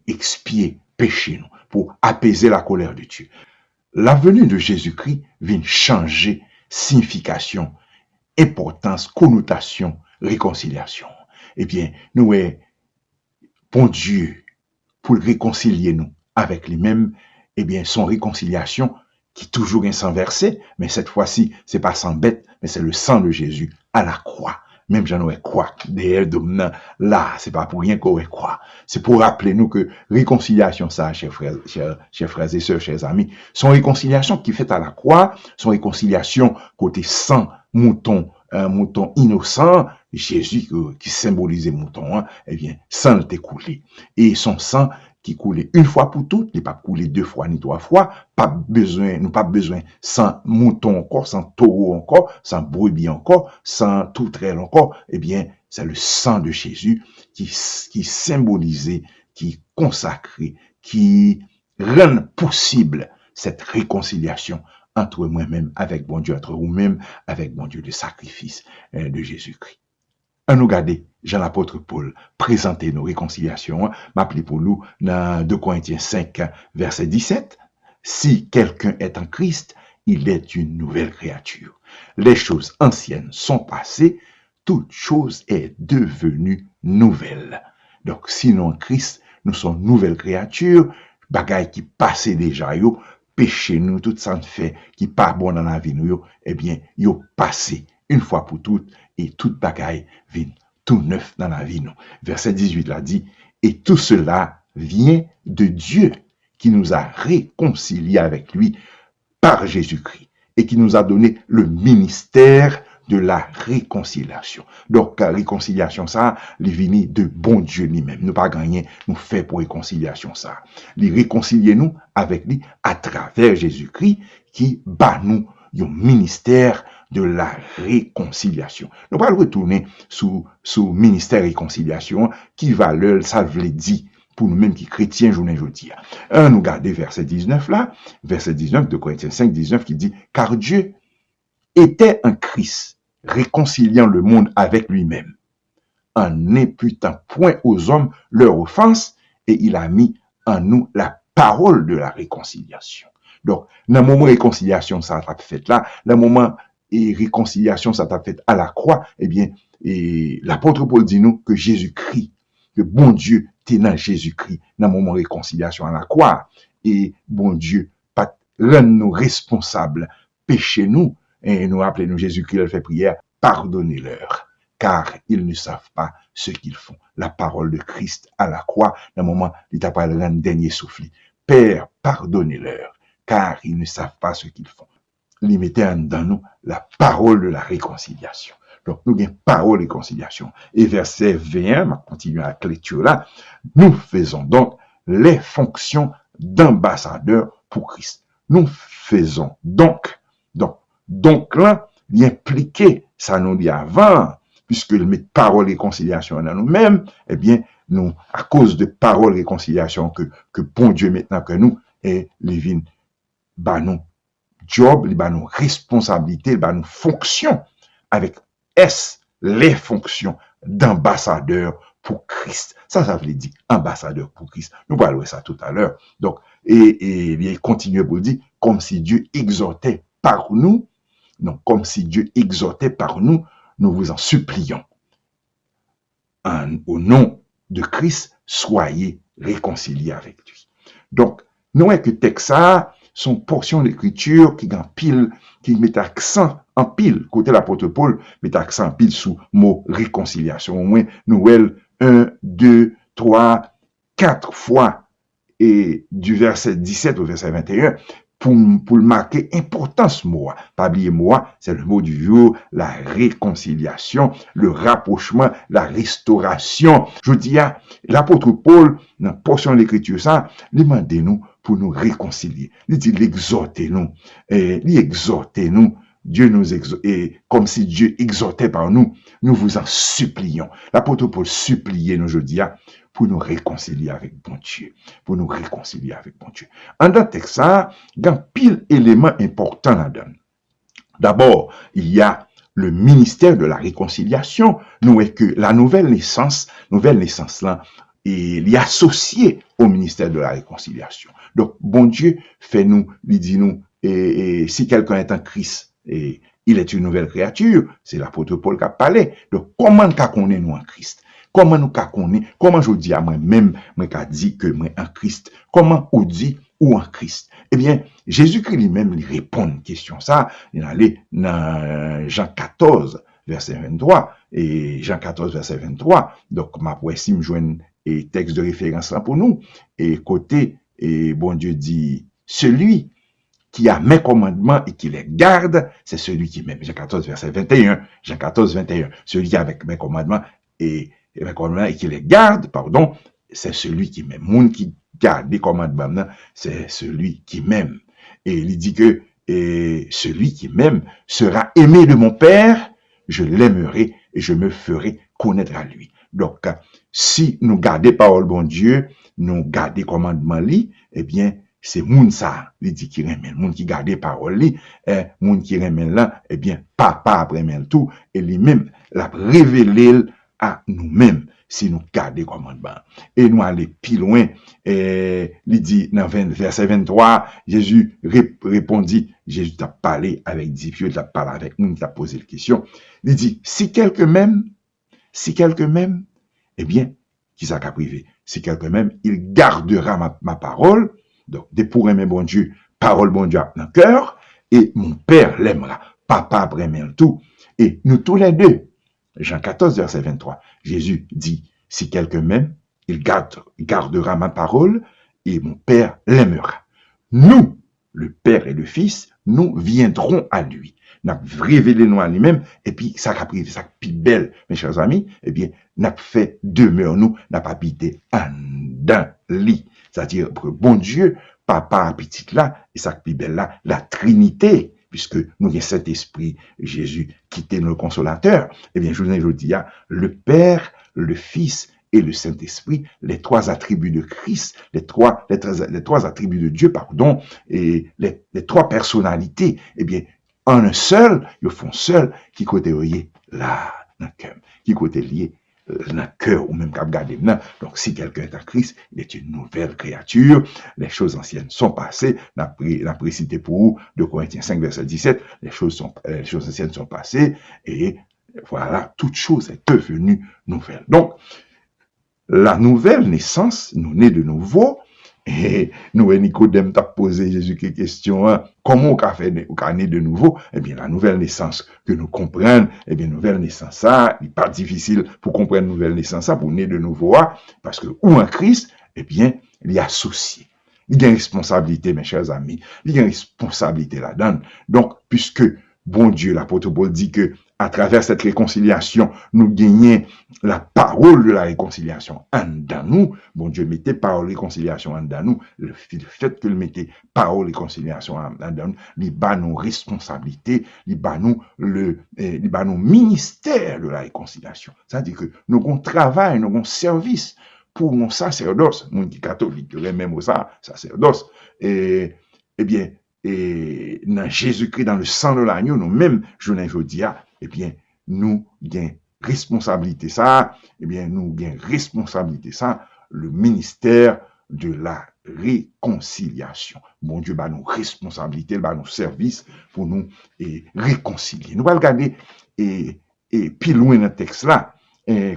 expié péché nous, pour apaiser la colère de Dieu. La venue de Jésus-Christ vient changer signification, importance, connotation, réconciliation. Eh bien, nous, bon Dieu, pour réconcilier nous avec lui-même, eh bien, son réconciliation, qui est toujours un sang versé, mais cette fois-ci, c'est pas sang bête, mais c'est le sang de Jésus à la croix. Même j'en aurais quoi, derrière dominant, là, c'est pas pour rien qu'on aurait quoi. C'est pour rappeler nous que réconciliation, ça, chers frères et sœurs, chers amis, son réconciliation qui fait à la croix, son réconciliation côté sang, mouton, un mouton innocent, Jésus qui symbolisait mouton, eh bien, sang était coulé. Et son sang qui coulait une fois pour toutes, il n'est pas coulé 2 fois ni 3 fois, nous pas besoin sans mouton encore, sans taureau encore, sans brebis encore, sans toutrelle encore, eh bien, c'est le sang de Jésus qui symbolisait, qui consacrait, qui rend possible cette réconciliation entre moi-même avec bon Dieu, entre vous-même avec bon Dieu, le sacrifice de Jésus-Christ. À nous garder, Jean l'apôtre Paul, présenter nos réconciliations, m'appeler pour nous dans 2 Corinthiens 5, verset 17. Si quelqu'un est en Christ, il est une nouvelle créature. Les choses anciennes sont passées, toute chose est devenue nouvelle. Donc, sinon en Christ, nous sommes nouvelles créatures, bagaille qui passait déjà, yo, péché nous, tout ça fait, qui pas bon dans la vie nous, yo, eh bien, yo passé une fois pour toutes, et toute bagaille vient tout neuf dans la vie nous. Verset 18 là dit, et tout cela vient de Dieu qui nous a réconciliés avec lui par Jésus-Christ et qui nous a donné le ministère de la réconciliation. Donc, la réconciliation, ça, il vient de bon Dieu lui-même. Nous pas gagner, nous fait pour réconciliation, ça. Il réconcilier nous avec lui à travers Jésus-Christ qui bat nous un ministère de la réconciliation. Nous allons retourner sous ministère réconciliation qui valeur, ça veut dire pour nous-mêmes qui chrétiens journée aujourd'hui. Nous gardons verset 19 là, verset 19 de Corinthiens 5, 19 qui dit, car Dieu était en Christ, réconciliant le monde avec lui-même, en n'imputant point aux hommes leur offense, et il a mis en nous la parole de la réconciliation. Donc, dans le moment réconciliation, ça a fait là, dans le moment et réconciliation, ça t'a fait à la croix, eh bien, et l'apôtre Paul dit nous que Jésus-Christ, que bon Dieu, t'es dans Jésus-Christ, dans le moment réconciliation à la croix, et bon Dieu, pas rend nous responsables, péché nous, et nous rappelez nous Jésus-Christ, il fait prière, pardonnez-leur, car ils ne savent pas ce qu'ils font. La parole de Christ à la croix, dans le moment, il t'a pas le dernier souffle. Père, pardonnez-leur, car ils ne savent pas ce qu'ils font. Il mettait dans nous la parole de la réconciliation. Donc, nous avons parole de réconciliation. Et verset 21, on continue avec la lecture là, nous faisons donc les fonctions d'ambassadeurs pour Christ. Nous faisons donc là, il impliqué, ça nous dit avant, puisque le met parole de réconciliation dans nous-mêmes, eh bien, nous, à cause de parole de réconciliation que bon Dieu maintenant que nous, et les vignes, bah nous, job, il ba nous responsabilité, il ba nous fonction avec S, les fonctions d'ambassadeur pour Christ. Ça veut dire ambassadeur pour Christ. Nous parlerons ça tout à l'heure. Donc, et il continue pour dire, comme si Dieu exhortait par nous, non, comme si Dieu exhortait par nous, nous vous en supplions. Au nom de Christ, soyez réconciliés avec lui. Donc, nous voyons que texte ça, son portion d'écriture qui en pile, qui met accent en pile, côté l'apôtre Paul, met accent en pile sous mot réconciliation. Au moins, nous voyons 1, 2, 3, 4 fois, et du verset 17 au verset 21, pour le marquer importance mot. Pas oublier mot, c'est le mot du jour, la réconciliation, le rapprochement, la restauration. Je dis à l'apôtre Paul, dans la portion de l'écriture, ça, demandez-nous pour nous réconcilier. Il dit, l'exhortez-nous. Il exhortez-nous. Dieu nous exhorte, et comme si Dieu exhortait par nous, nous vous en supplions. L'apôtre Paul suppliait nous, je dis, pour nous réconcilier avec bon Dieu. Pour nous réconcilier avec bon Dieu. En dans texte ça, il y a pile élément important là-dedans. D'abord, il y a le ministère de la réconciliation. Nous est que la nouvelle naissance là, il est associé au ministère de la réconciliation. Donc, bon Dieu fait nous, il dit nous, et si quelqu'un est en Christ, et il est une nouvelle créature, c'est l'apôtre Paul qui a parlé. Donc, comment nous connaissons nous en Christ? Comment nous connaissons? Comment je dis à moi-même, moi qui dit que moi en Christ? Comment on dit ou en Christ? Eh bien, Jésus-Christ lui-même lui répond à une question. Ça, il allait dans Jean 14, verset 23, et Jean 14, verset 23. Donc, ma poésie me joint et texte de référence là pour nous. Et côté, et bon Dieu dit, celui qui a mes commandements et qui les garde, c'est celui qui m'aime. Jean 14, verset 21. Jean 14, 21. Celui qui a avec mes commandements et qui les garde, pardon, c'est celui qui m'aime. Moun qui garde les commandements, c'est celui qui m'aime. Et il dit que celui qui m'aime sera aimé de mon Père, je l'aimerai et je me ferai connaître à lui. Donc, si nous gardons parole bon Dieu, nous gardons commandement li, eh bien, c'est moun ça, il dit qui remet, moun qui garde parole li, moun qui remet là, eh bien, papa remet tout, et lui-même l'a révélé à nous-mêmes, si nous gardons commandement. Et nous aller plus loin, il dit dans verset 23, Jésus répondit, Jésus t'a parlé avec disciples, t'a parlé avec nous, t'a posé la question. Il dit, si quelqu'un m'aime, eh bien, qui ça qu'a privé? Si quelqu'un m'aime, il gardera ma parole. Donc, des pour aimer bon Dieu, parole bon Dieu dans le cœur, et mon Père l'aimera. Papa aimer tout. Et nous tous les deux, Jean 14, verset 23, Jésus dit, si quelqu'un m'aime, il gardera ma parole, et mon Père l'aimera. Nous, le Père et le Fils, nous viendrons à lui. Nous révélé nous à lui-même, et puis ça a privé, ça plus belle, mes chers amis, eh bien, nous fait demeure nous, n'a pas habité en dans lit. C'est-à-dire que bon Dieu, papa petit là, et ça plus belle là, la Trinité, puisque nous avons cet esprit, Jésus, qui était le consolateur. Eh bien, je vous dis, le Père, le Fils et le Saint-Esprit, les trois attributs de Christ, les trois attributs de Dieu, pardon, et les trois personnalités, eh bien, en un seul, ils font seul, qui côté lié là, dans le cœur, qui côté lié dans le cœur, ou même qu'à regarder maintenant. Donc, si quelqu'un est en Christ, il est une nouvelle créature, les choses anciennes sont passées, n'a précité pour vous, 2 Corinthiens 5, verset 17, les choses anciennes sont passées, et voilà, toute chose est devenue nouvelle. Donc, la nouvelle naissance, nous nés de nouveau, et nous, Nicodème t'a posé Jésus qui question, comment on a fait né de nouveau? Eh bien, la nouvelle naissance que nous comprenons, eh bien, nouvelle naissance, ça, il n'est pas difficile pour comprendre nouvelle naissance, ça, pour naître de nouveau, parce que, ou en Christ, eh bien, il est associé. Il y a une responsabilité, mes chers amis. Il y a une responsabilité là-dedans. Donc, puisque, bon Dieu, l'apôtre Paul dit que, à travers cette réconciliation, nous gagnons la parole de la réconciliation en dedans nous. Bon Dieu, mettez parole de réconciliation en dedans nous. Le fait que le mettez parole de réconciliation en dedans nous, il bat nos responsabilités, il bat nos ministères de la réconciliation. C'est-à-dire que nous avons travail, nous avons service pour nos sacerdoces, nous qui catholiques, même ça, sacerdoce. Eh bien, et dans Jésus-Christ, dans le sang de l'agneau, nous-mêmes, journée aujourd'hui, eh bien, nous gagnons responsabilité ça, eh bien, nous gagnons responsabilité ça, le ministère de la réconciliation. Bon Dieu, bah, nous responsabilité, bah, nous service pour nous réconcilier. Nous allons regarder et puis loin dans le texte là,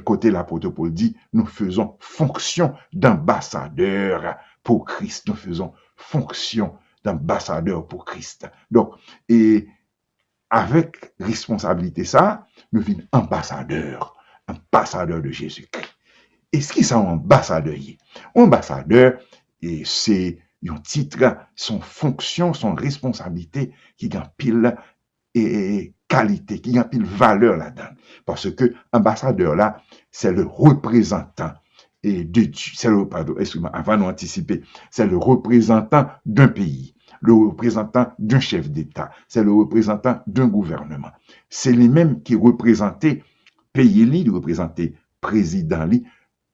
côté l'apôtre Paul dit, nous faisons fonction d'ambassadeur pour Christ. Nous faisons fonction d'ambassadeur pour Christ. Donc, et avec responsabilité ça, nous sommes ambassadeurs de Jésus-Christ. Et ce qui est un ambassadeur? Ambassadeur, et c'est un titre, son fonction, son responsabilité qui gagne pile et qualité, qui gagne pile valeur là-dedans. Parce que ambassadeur là, c'est le représentant et de Dieu. C'est le, pardon, excusez-moi, avant d'anticiper, c'est le représentant d'un pays, le représentant d'un chef d'État, c'est le représentant d'un gouvernement. C'est lui-même qui représentait pays, lui représentait président, lui,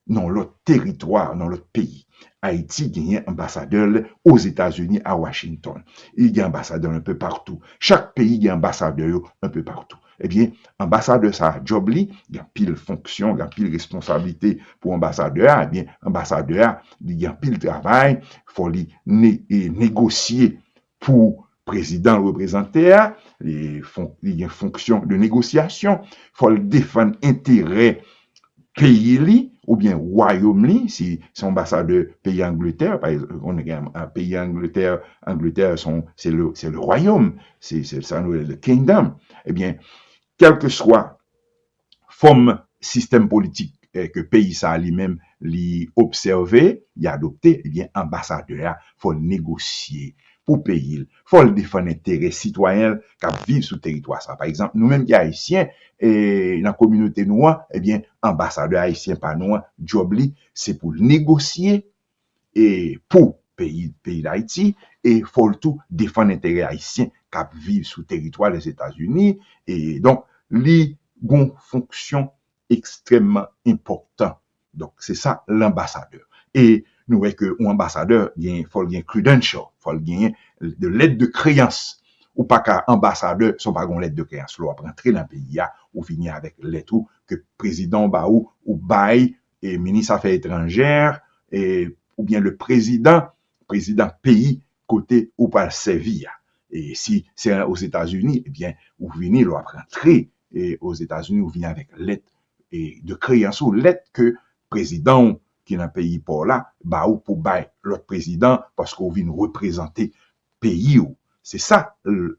dans l'autre territoire, dans l'autre pays. Haïti gagne ambassadeur aux États-Unis, à Washington. Il y a ambassadeur un peu partout. Chaque pays gagne ambassadeur un peu partout. Eh bien, ambassadeur, ça a job li, il y a pile fonction, il y a pile responsabilité pour ambassadeur. Eh bien, ambassadeur, il y a pile travail, il faut négocier pour président le représenter, il y a fonction de négociation, il faut le défendre intérêt pays li, ou bien royaume li, si c'est ambassadeur pays Angleterre, par exemple, on est un pays Angleterre, c'est le royaume, c'est ça, le kingdom. Eh bien, quel que soit forme système politique que pays ça lui-même li observer, il adopté, eh bien, ambassadeur, faut négocier pour payer, faut le défendre intérêt citoyen qui vivent sur le territoire ça. Par exemple, nous-mêmes qui haïtiens et dans la communauté noire, eh bien, ambassadeur haïtien par noir, job li, c'est pour négocier et pour pays d'Haïti et faut le tout défendre intérêt haïtien qui vivent sur le territoire des États-Unis et donc li gon fonction extrêmement important. Donc c'est ça l'ambassadeur. Et nous voyons que l'ambassadeur, il faut gagner credential, faut gagner de lettre de créance. Ou pas qu'un ambassadeur, sont pas une lettre de créance. L'on va rentrer dans le pays, ou finir avec lettre que président ou bail, et ministre affaires étrangères, ou bien le président pays, côté ou pas servir. Et si c'est aux États-Unis, eh bien, ou venir, l'on va rentrer, et aux États-Unis, ou venir avec lettre de créance, ou lettre que président, qui est dans le pays pour là, ou pour bail l'autre président, parce qu'on vient représenter pays ou. C'est ça,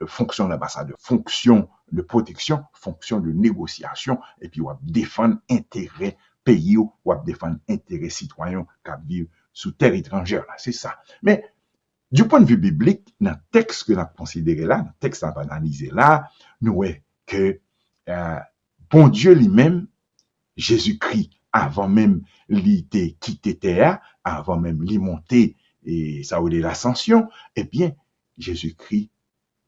fonction d'ambassadeur, fonction de protection, fonction de négociation, et puis on va défendre intérêt pays ou on va défendre intérêt citoyen qui vivent sous terre étrangère, là, c'est ça. Mais, du point de vue biblique, dans le texte que nous avons considéré là, dans le texte que nous avons analysé là, nous voyons que, bon Dieu lui-même, Jésus-Christ, avant même l'ité quitté terre, avant même l'y monter, et ça veut dire l'ascension, eh bien, Jésus-Christ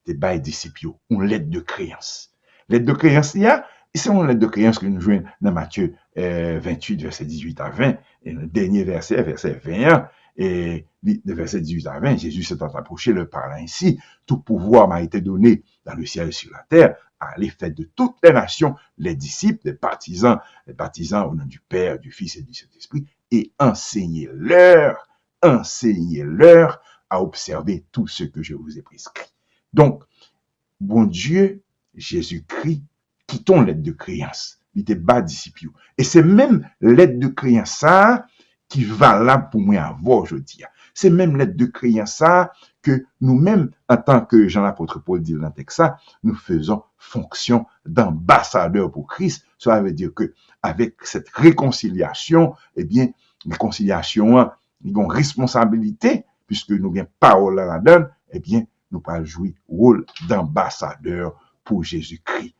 te bail disciples, une lettre de créance. Lettre de créance, c'est une lettre de créance que nous jouons dans Matthieu 28, verset 18 à 20, et le dernier verset 21, et de verset 18 à 20, Jésus s'est approché, le parlant ainsi, tout pouvoir m'a été donné dans le ciel et sur la terre, à l'effet de toutes les nations, les disciples, les partisans au nom du Père, du Fils et du Saint-Esprit, et enseignez-leur à observer tout ce que je vous ai prescrit. Donc, bon Dieu, Jésus-Christ, qui ton lettre de créance, il était bas disciple. Et c'est même lettre de créance ça qui est valable pour moi avoir aujourd'hui. C'est même lettre de créance ça que nous-mêmes, en tant que Jean l'apôtre Paul dit dans le texte ça, nous faisons fonction d'ambassadeur pour Christ. Cela veut dire que avec cette réconciliation, eh bien, réconciliation, nous avons responsabilité, puisque nous avons parole à la donne, eh bien, nous pouvons jouer rôle d'ambassadeur pour Jésus-Christ.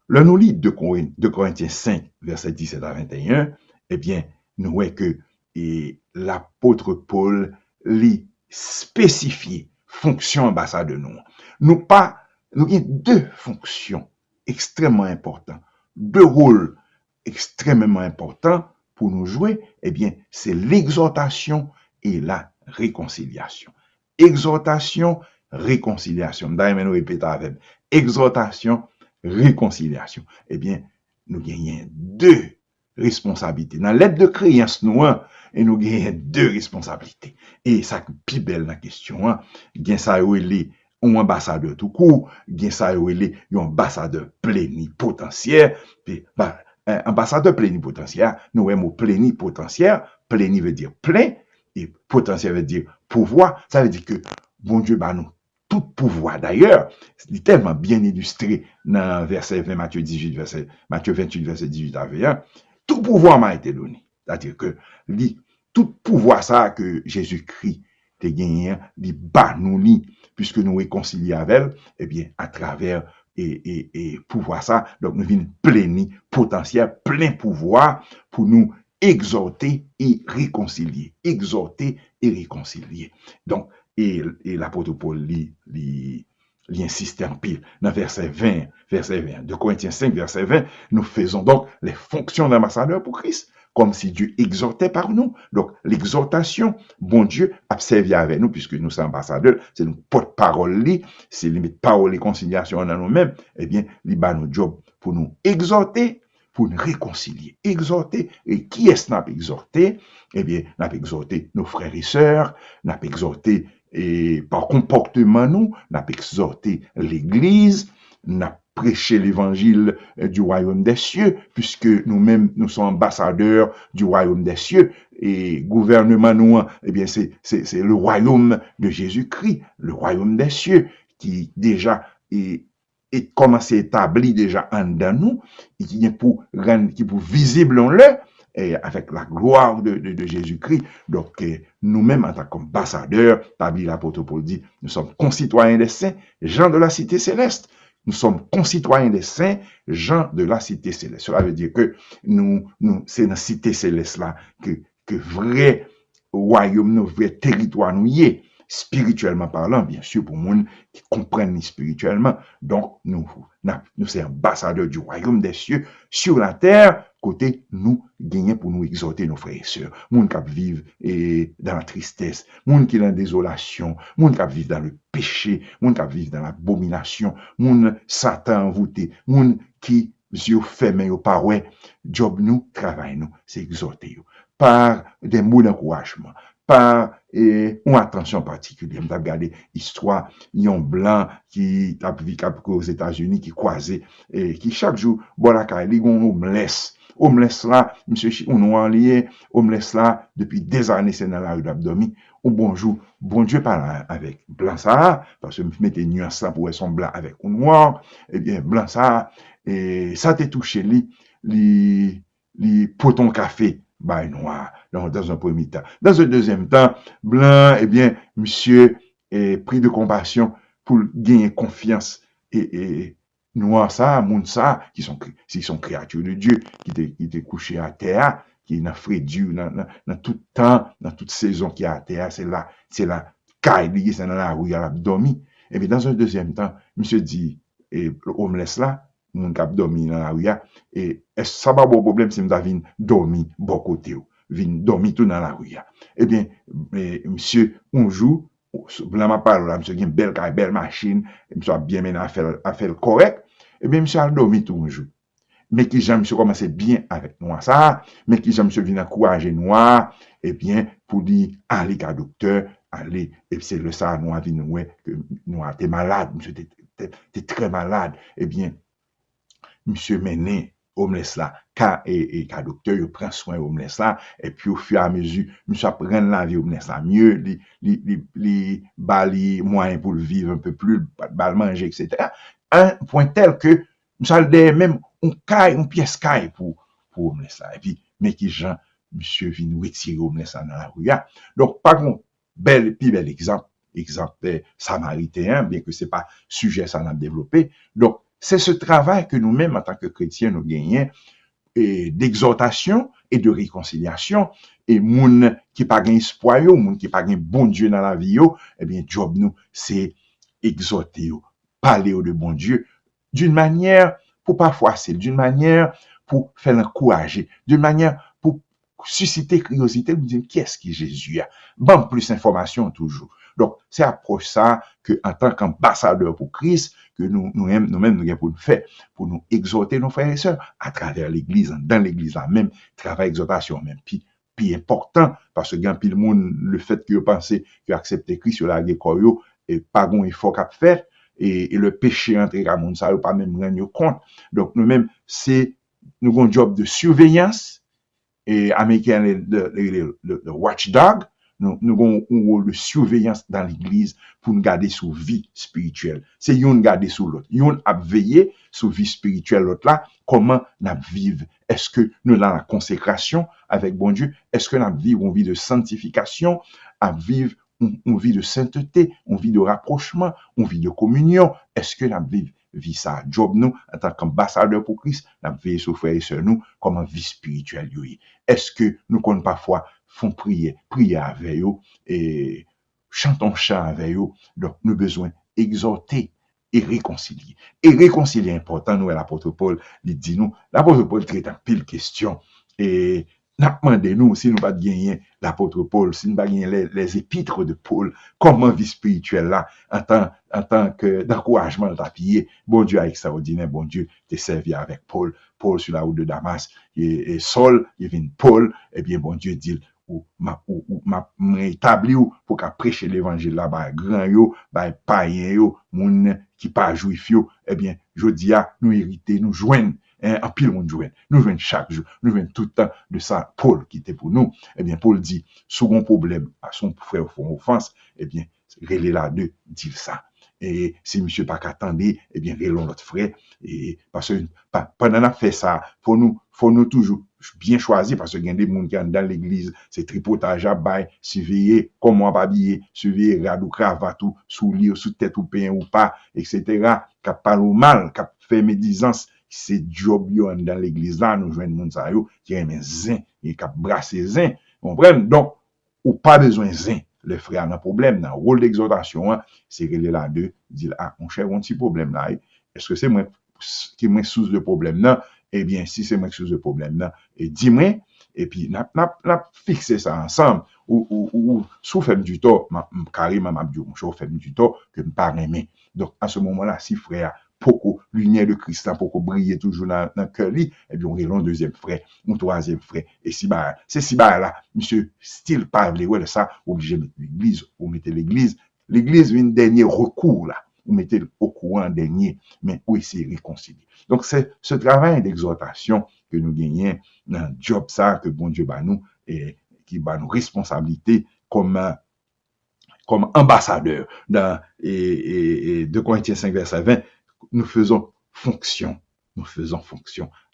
Le nous lit de Corinthiens 5, verset 17 à 21, eh bien, nous voyons que l'apôtre Paul lui spécifie fonction ambassadeur nous. Nous avons deux fonctions extrêmement importantes, deux rôles extrêmement importants pour nous jouer, eh bien, c'est l'exhortation et la réconciliation. Exhortation, réconciliation. D'ailleurs, nous répétons avec exhortation, réconciliation. Eh bien, nous gagnons deux responsabilités. Dans l'aide de créance, nous, et nous gagnons deux responsabilités. Et ça, plus belle la question, gagne ça, un ambassadeur tout court, gagne ça, un ambassadeur plénipotentiaire, puis, ambassadeur plénipotentiaire, nous aimons plénipotentiaire, pléni veut dire plein, et potentiel veut dire pouvoir, ça veut dire que bon Dieu, nous, tout pouvoir. D'ailleurs, c'est tellement bien illustré dans verset 20, Matthieu 28, verset 18 à 21, tout pouvoir m'a été donné. C'est-à-dire que, tout pouvoir ça que Jésus-Christ te gagné, nous, puisque nous réconcilions avec elle, eh bien, à travers et pouvoir ça, donc nous venons plein potentiel, plein pouvoir pour nous exhorter et réconcilier. Exhorter et réconcilier. Donc, et l'apôtre Paul insiste en pile dans verset 20, de Corinthiens 5, verset 20, nous faisons donc les fonctions d'ambassadeur pour Christ, comme si Dieu exhortait par nous. Donc, l'exhortation, bon Dieu, a servi avec nous, puisque nous sommes ambassadeurs, c'est nous porte-parole, c'est limite parole et conciliation dans nous-mêmes, eh bien, il bat nos jobs pour nous exhorter, pour nous réconcilier. Exhorter, et qui est-ce qu'on a exhorté? Eh bien, on a exhorté nos frères et sœurs, on a exhorté, et par comportement nous, on a exhorté l'Église, on a prêché l'évangile du royaume des cieux, puisque nous-mêmes, nous sommes ambassadeurs du royaume des cieux, et gouvernement nous, eh bien, c'est le royaume de Jésus-Christ, le royaume des cieux, qui déjà est commencé établi déjà en dedans nous, et qui est pour visible en l'œil, et avec la gloire de Jésus-Christ. Donc, nous-mêmes, en tant qu'ambassadeurs, l'apôtre Paul dit, nous sommes concitoyens des saints, gens de la cité céleste. Nous sommes concitoyens des saints, gens de la cité céleste. Cela veut dire que c'est dans la cité céleste là que vrai royaume, nos vrai territoire nous y est, spirituellement parlant, bien sûr, pour monde qui comprennent spirituellement. Donc, nous sommes ambassadeurs du royaume des cieux sur la terre, côté nous gagnons pour nous exhorter nos frères et sœurs. Monde qui vivent dans la tristesse, monde qui est dans la désolation, monde qui vivent dans le péché, monde qui vivent dans l'abomination, monde Satan envoûté, monde qui yeux fermés au parouet, job nous, travail nous, c'est exhorter par des mots d'encouragement, par une attention particulière. Je regarde l'histoire, il y a un blanc qui a vécu aux États-Unis, qui croisait, et qui chaque jour, bon la caille, il y a un homeless. Homeless là, monsieur, on noir lié, homeless là, depuis des années, c'est dans la rue d'Abdomi. Ou bonjour, bon Dieu parle avec blanc ça, parce que je mettais nuance là pour être son blanc avec un noir, eh bien, blanc ça, et ça t'a touché, li poton café, bah, noir, dans un premier temps. Dans un deuxième temps, blanc, eh bien, monsieur est pris de compassion pour gagner confiance et noir ça, moun ça, qui sont créatures de Dieu, qui étaient couchés à terre, qui n'a fait Dieu dans tout temps, dans toute saison qui est à terre, c'est la caille, c'est dans la rue, à l'abdomen. Et bien, dans un deuxième temps, monsieur dit, et homeless là, mon cap dormi dans la rue, et est-ce ça pas bon problème si m'ta vinn dormi bon côté ou vinn dormi tout dans la rue. Eh bien, monsieur un jour blanc m'a parlé là, monsieur gen belle machine, monsieur a bien mené à faire correct. Eh bien, monsieur a dormi tout un jour. Mais qui j'aime monsieur commencer bien avec nous ça, mais qui j'aime monsieur vinn encourager nous, eh bien pour dire aller à docteur, aller et c'est le ça nous a vinn ouais que nous t'es malade, monsieur t'es très malade. Eh bien monsieur mené homeless là, et docteur, il prend soin homeless là, et puis au fur et à mesure, monsieur apprend la vie homeless là mieux, les bali moyens pour le vivre un peu plus, bal manger, etc. Un point tel que, monsieur a même une pièce caille pour homeless là. Et puis, mais qui Jean, monsieur vient retirer homeless là dans la rue. Donc, par contre, bel exemple samaritain, bien que c'est pas sujet ça n'a développé. Donc, c'est ce travail que nous-mêmes, en tant que chrétiens, nous gagnons, d'exhortation et de réconciliation. Et moun qui pas gain espoir, moun qui pas gain bon Dieu dans la vie, eh bien, job nous, c'est exhorter, parler de bon Dieu, d'une manière pour pas facile, d'une manière pour faire encourager, d'une manière pour susciter curiosité, vous dire, qu'est-ce que Jésus a? Bon, plus d'informations toujours. Donc, c'est approche ça que, en tant qu'ambassadeur pour Christ, que nous-mêmes, nous avons pour nous faire, pour nous exhorter nos frères et sœurs à travers l'église, dans l'église là même, travail exhortation même. Puis important, parce que quand le monde, le fait que vous pensez que accepter Christ sur la guerre, et pas bon effort qu'à faire, et le péché entre à monde, ça ne pas même rendre compte. Donc, nous-mêmes, nous avons un job de surveillance, et américain, le watchdog, nous avons un rôle de surveillance dans l'église pour nous garder sous vie spirituelle. C'est yon garder sous l'autre. Yon a veillé sous vie spirituelle l'autre là. Comment nous vivons? Est-ce que nous avons la consécration avec bon Dieu? Est-ce que nous vivons une vie de sanctification? À vivre une vie de sainteté, une vie de rapprochement, une vie de communion? Est-ce que nous vivons vie ça? Job nous, en tant qu'ambassadeur pour Christ, nous veillons sur frères et sœurs nous, comment vie spirituelle yoye. Est-ce que nous connaissons parfois font prier avec eux et chantons chant avec eux? Donc, nous avons besoin d'exhorter et réconcilier. Et réconcilier est important, nous, l'apôtre Paul, il dit nous, l'apôtre Paul traite un pile question et n'a demandé nous, si nous pas gagner l'apôtre Paul, si nous pas gagner les épîtres de Paul, comment vie spirituelle là, en tant que d'encouragement de t'appuyer, bon Dieu a extraordinaire, bon Dieu t'es servi avec Paul sur la route de Damas, et Saul, il vient Paul, eh bien bon Dieu dit, ou m'a établi ou pour qu'à prêcher l'évangile là, bah, grand yo, bah, païen yo, moun qui pas juif yo, eh bien, je dis à nous hériter, nous joindre, en pile monde joindre, nous joindre chaque jour, nous joindre tout le temps de ça, Paul qui était pour nous, eh bien, Paul dit, second problème, à son frère font offense, eh bien, relais là de dire ça. Et si monsieur pas qu'attendez, eh bien, relons notre frère, et parce que pendant qu'on fait ça, faut nous toujours bien choisir, parce que il y a des gens qui sont dans l'église, c'est tripotage à bail, surveiller comment pas habiller, surveiller radou cravate ou sous lit ou sous tête ou pain ou pas, etc. Qui parle ou mal, qui fait médisance, c'est job yo dans l'église là, nous joignent monde ça yo qui aime zin et qui brasser zin, comprenez? Donc ou pas besoin zin. Les frères ont un problème dans le rôle d'exhortation, hein, c'est que là de dire ah mon cher, un petit problème là, est-ce que c'est moi qui est source de problème là? Eh bien, si c'est moi qui source de problème là, et dis-moi, et puis n'a fixé ça ensemble, ou sous fait du tort, carrément m'a dit mon cher fait du tort que me pas aimer. Donc à ce moment-là, si frère pourquoi lumière de Christ pourquoi briller toujours dans le cœur lui, et bien on est un deuxième frère, un troisième frère, et si bah c'est si bah là monsieur style parler ouais de ça obligé de mettre l'église, ou mettez l'église vient dernier recours là, vous mettez au courant dernier, mais oui c'est réconcilier. Donc c'est ce travail d'exhortation que nous gagnons dans le job ça que bon Dieu bat nous et qui bat nos responsabilités comme ambassadeur dans et 2 Corinthiens 5 verset 20. Nous faisons fonction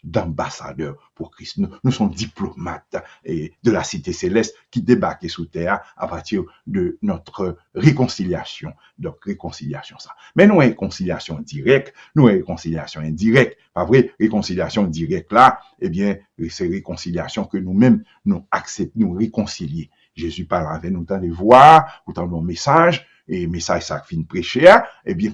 d'ambassadeurs pour Christ. Nous sommes diplomates de la cité céleste qui débarquent sous terre à partir de notre réconciliation. Donc, réconciliation, ça. Mais nous, réconciliation directe, nous, réconciliation indirecte. Pas vrai? Réconciliation directe, là, eh bien, c'est réconciliation que nous-mêmes, nous acceptons, nous réconcilier. Jésus parle avec nous, tant de voir, ou tant de message, et message, ça finit prêcher, eh bien,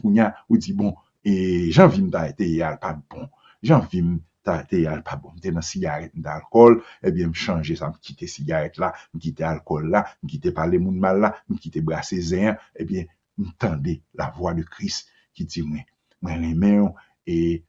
on dit, bon, et j'envie m'arrêter yal pas bon, j'envie m'arrêter yal pas bon, m'étais dans cigarette d'alcool, eh bien me changer ça, me quitter cigarette là, me quitter alcool là, me quitter parler moun mal là, me quitter brasser zin, eh bien m'entendez la voix de Christ qui dit moi aimer et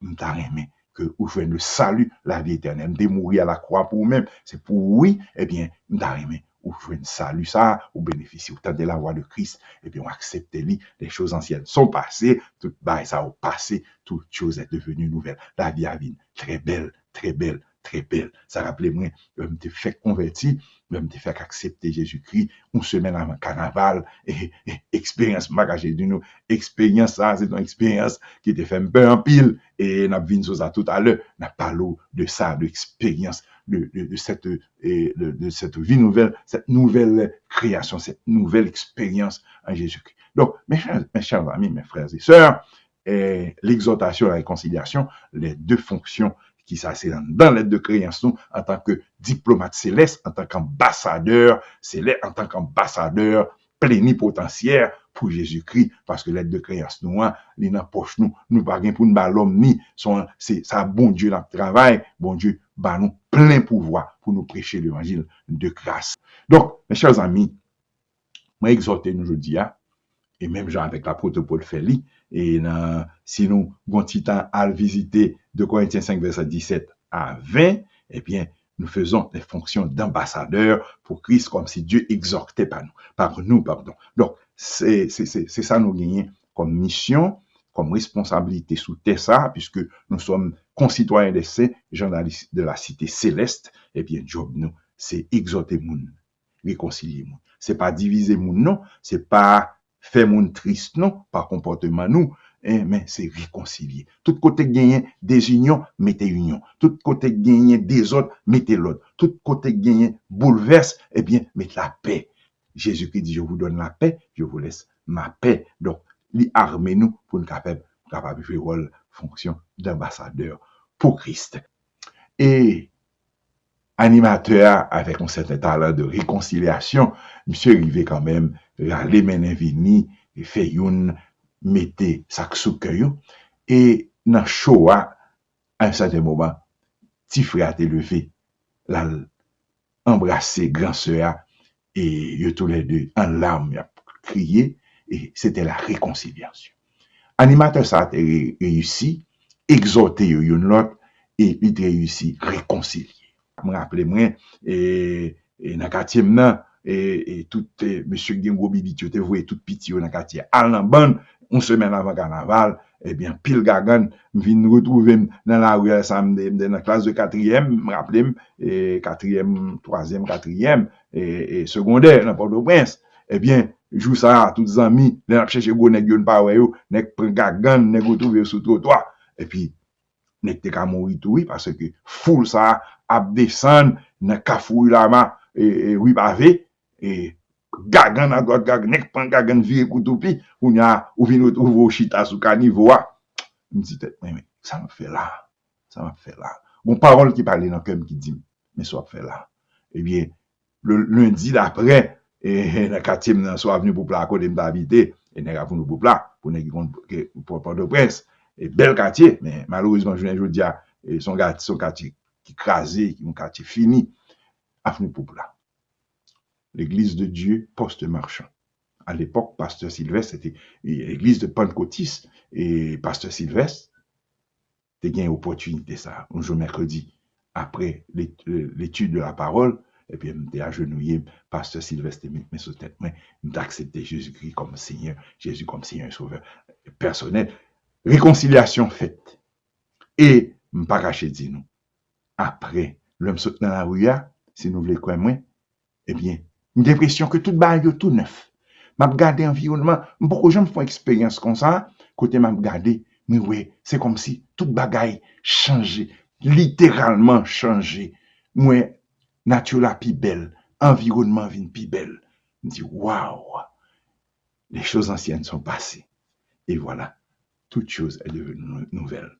m'ta aimer que ou jouer le salut, la vie éternelle, de mourir à la croix pour vous-même, c'est pour oui, eh bien m'ta aimer ou jouer le salut ça, ou bénéficier autant de la voix de Christ, et bien on accepte les choses anciennes sont passées, tout bah ça a passé, toute chose est devenue nouvelle. La vie a vie très belle, très belle, très belle. Ça rappelait moi, je me fait convertir, je me fait accepter Jésus-Christ, une semaine avant carnaval, et expérience magagée de nous, expérience ça, c'est une expérience qui te fait peur en pile, et n'a vu ça tout à l'heure, n'a parlé de ça, de expérience, de cette vie nouvelle, cette nouvelle création, cette nouvelle expérience en Jésus-Christ. Donc, mes chers amis, mes frères et sœurs, l'exhortation et la réconciliation, les deux fonctions qui s'assènent dans l'aide de créance, nous, en tant que diplomate céleste, en tant qu'ambassadeur céleste, en tant qu'ambassadeur plénipotentiaire pour Jésus-Christ, parce que l'aide de créance, nous, les dans poche nous pas pour nous l'homme ni, c'est ça, bon Dieu, dans le travail, bon Dieu, bah nous plein pouvoir pour nous prêcher l'évangile de grâce. Donc, mes chers amis, Moi, exhorter nous aujourd'hui, et même genre avec l'apôtre Paul Feli, et si nous, bon petit temps à visiter 2 Corinthiens 5, verset 17 à 20, eh bien, nous faisons des fonctions d'ambassadeurs pour Christ comme si Dieu exhortait par nous, pardon. Donc, c'est ça nous gagnons comme mission, comme responsabilité sous terre ça, puisque nous sommes concitoyens des saints, gens de la cité céleste, eh bien, job nous, c'est exhorter moun, réconcilier moun. C'est pas diviser moun, non, c'est pas faire moun triste, non, par comportement nous, mais c'est réconcilier. Tout côté gagner des unions, mettez union. Tout côté gagner des autres, mettez l'autre. Tout côté gagner bouleverse, eh bien, mettez la paix. Jésus-Christ dit, je vous donne la paix, je vous laisse ma paix. Donc, armez-nous pour nous capables de jouer rôle, fonction d'ambassadeur pour Christ. Et animateur avec un certain talent de réconciliation, monsieur arrivé quand même, les mains vini, et fait une, mettez sac sous cœur, et dans show, à un certain moment, petit frère a été levé, là, embrassé grand sœur, et ils tous les deux en larmes, ils ont crié, et c'était la réconciliation. Animateur ça a réussi, exhorter une l'autre, et il a réussi réconcilier. Je me rappelle, moi, et dans le quartier, et tout, monsieur Gengo Bibi, tu te vois tout petit dans le quartier, à l'embande, une semaine avant carnaval, eh bien, pile gagan, vient retrouver dans la rue samedi, dans la classe de 4e, me rappelle, 4e, 3e, 4e, et secondaire, dans Port-au-Prince, eh bien, joue ça, tous les amis, les chercher go nèg yon pa wè yo, nèg prend gagan, nèg retrouver sous trottoir, et puis, nèg te ka mourir tout, oui, parce que, foule ça, ap descend, nan kafouille la ma, et oui, pavé, et gagan à droite, gagan, nèg prend gagan vire koutoupi, ou vin retrouver au chita sous caniveau, me dit, mais, ça m'a fait là. Bon, parole qui parlait dans le cœur qui dit, mais ça m'a fait là. Eh bien, le lundi d'après, et dans quartier dans soit venu pour plat côté m'habiter et n'a pour nous pour plat pour Port-au-Prince et bel quartier mais malheureusement je dis son quartier qui crasé qui un quartier fini a venu pour plat. L'église de Dieu poste marchand. À l'époque pasteur Sylvestre c'était l'église de Pentecôtiste et pasteur Sylvestre t'es gain opportunité ça un jour mercredi après l'étude de la parole. Et puis, m'étais agenouillé, pasteur Sylvestre, mais sous tête, m'étais accepté Jésus-Christ comme Seigneur, Jésus comme Seigneur et Sauveur personnel. Réconciliation faite. Et, m'pas caché dit nous. Après, l'homme saute dans la rue, si nous voulons quoi, moi, eh bien, j'ai l'impression que tout bail tout neuf. M'a regardé environnement, beaucoup de gens font expérience comme ça, côté m'a regardé, mais oui, c'est comme si tout bagaille changé, littéralement changé. Moi, nature la plus belle, environnement vient plus belle. Je me dis, waouh, les choses anciennes sont passées. Et voilà, toute chose est devenue nouvelle.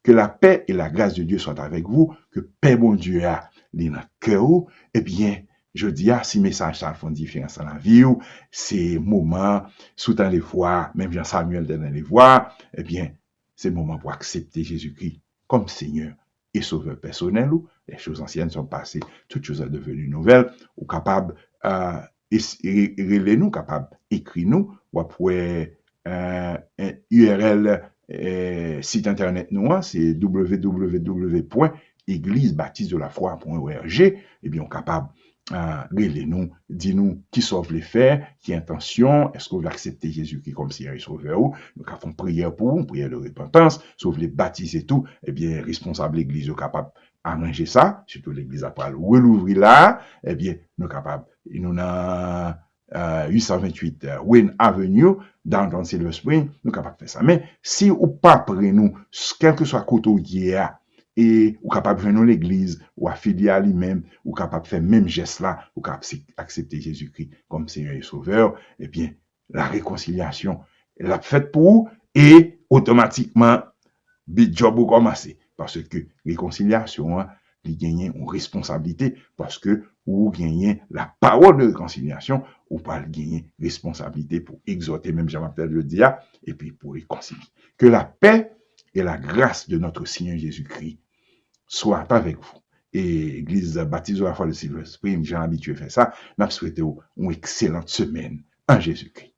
Que la paix et la grâce de Dieu soient avec vous, que paix bon Dieu a dans le cœur, eh bien, je dis, si message ça font différence dans la vie, c'est moment, sous dans les voies, même Jean Samuel dans les voies, eh bien, c'est moment pour accepter Jésus-Christ comme Seigneur et Sauveur personnel, les choses anciennes sont passées, toutes choses sont devenues nouvelles, ou capable relais nous, capable écrire nous, ou après URL site internet nous, c'est www.église-baptiste-de-la-foi.org, et bien on capable relais nous, dis-nous qui sauve les faire, qui intention, est-ce que vous acceptez Jésus-Christ comme Seigneur et Sauveur, nous avons prière pour vous, prière de repentance, sauf les baptisés et tout, et bien responsable l'église capable arranger ça, surtout l'église après relouvrir là, eh bien, nous capables. Et nous avons 828 Wayne Avenue, dans Silver Spring, nous capables de faire ça. Mais si ou pas près nous, quel que soit côté où il y a, et ou capable de venir dans l'église, ou affilié à lui-même, ou capable de faire même geste là, ou capable d'accepter Jésus-Christ comme Seigneur et Sauveur, eh bien, la réconciliation, elle a fait pour vous, et automatiquement, big job ou commencer. Parce que réconciliation, il gagne une responsabilité, parce que vous gagnez la parole de réconciliation, ou pas gagner responsabilité pour exhorter, même Jean-Baptiste le dit, et puis pour réconcilier. Que la paix et la grâce de notre Seigneur Jésus-Christ soient avec vous. Et l'Église baptiste de la foi de Silver Spring, j'ai habitué à faire ça, nous souhaitons une excellente semaine en Jésus-Christ.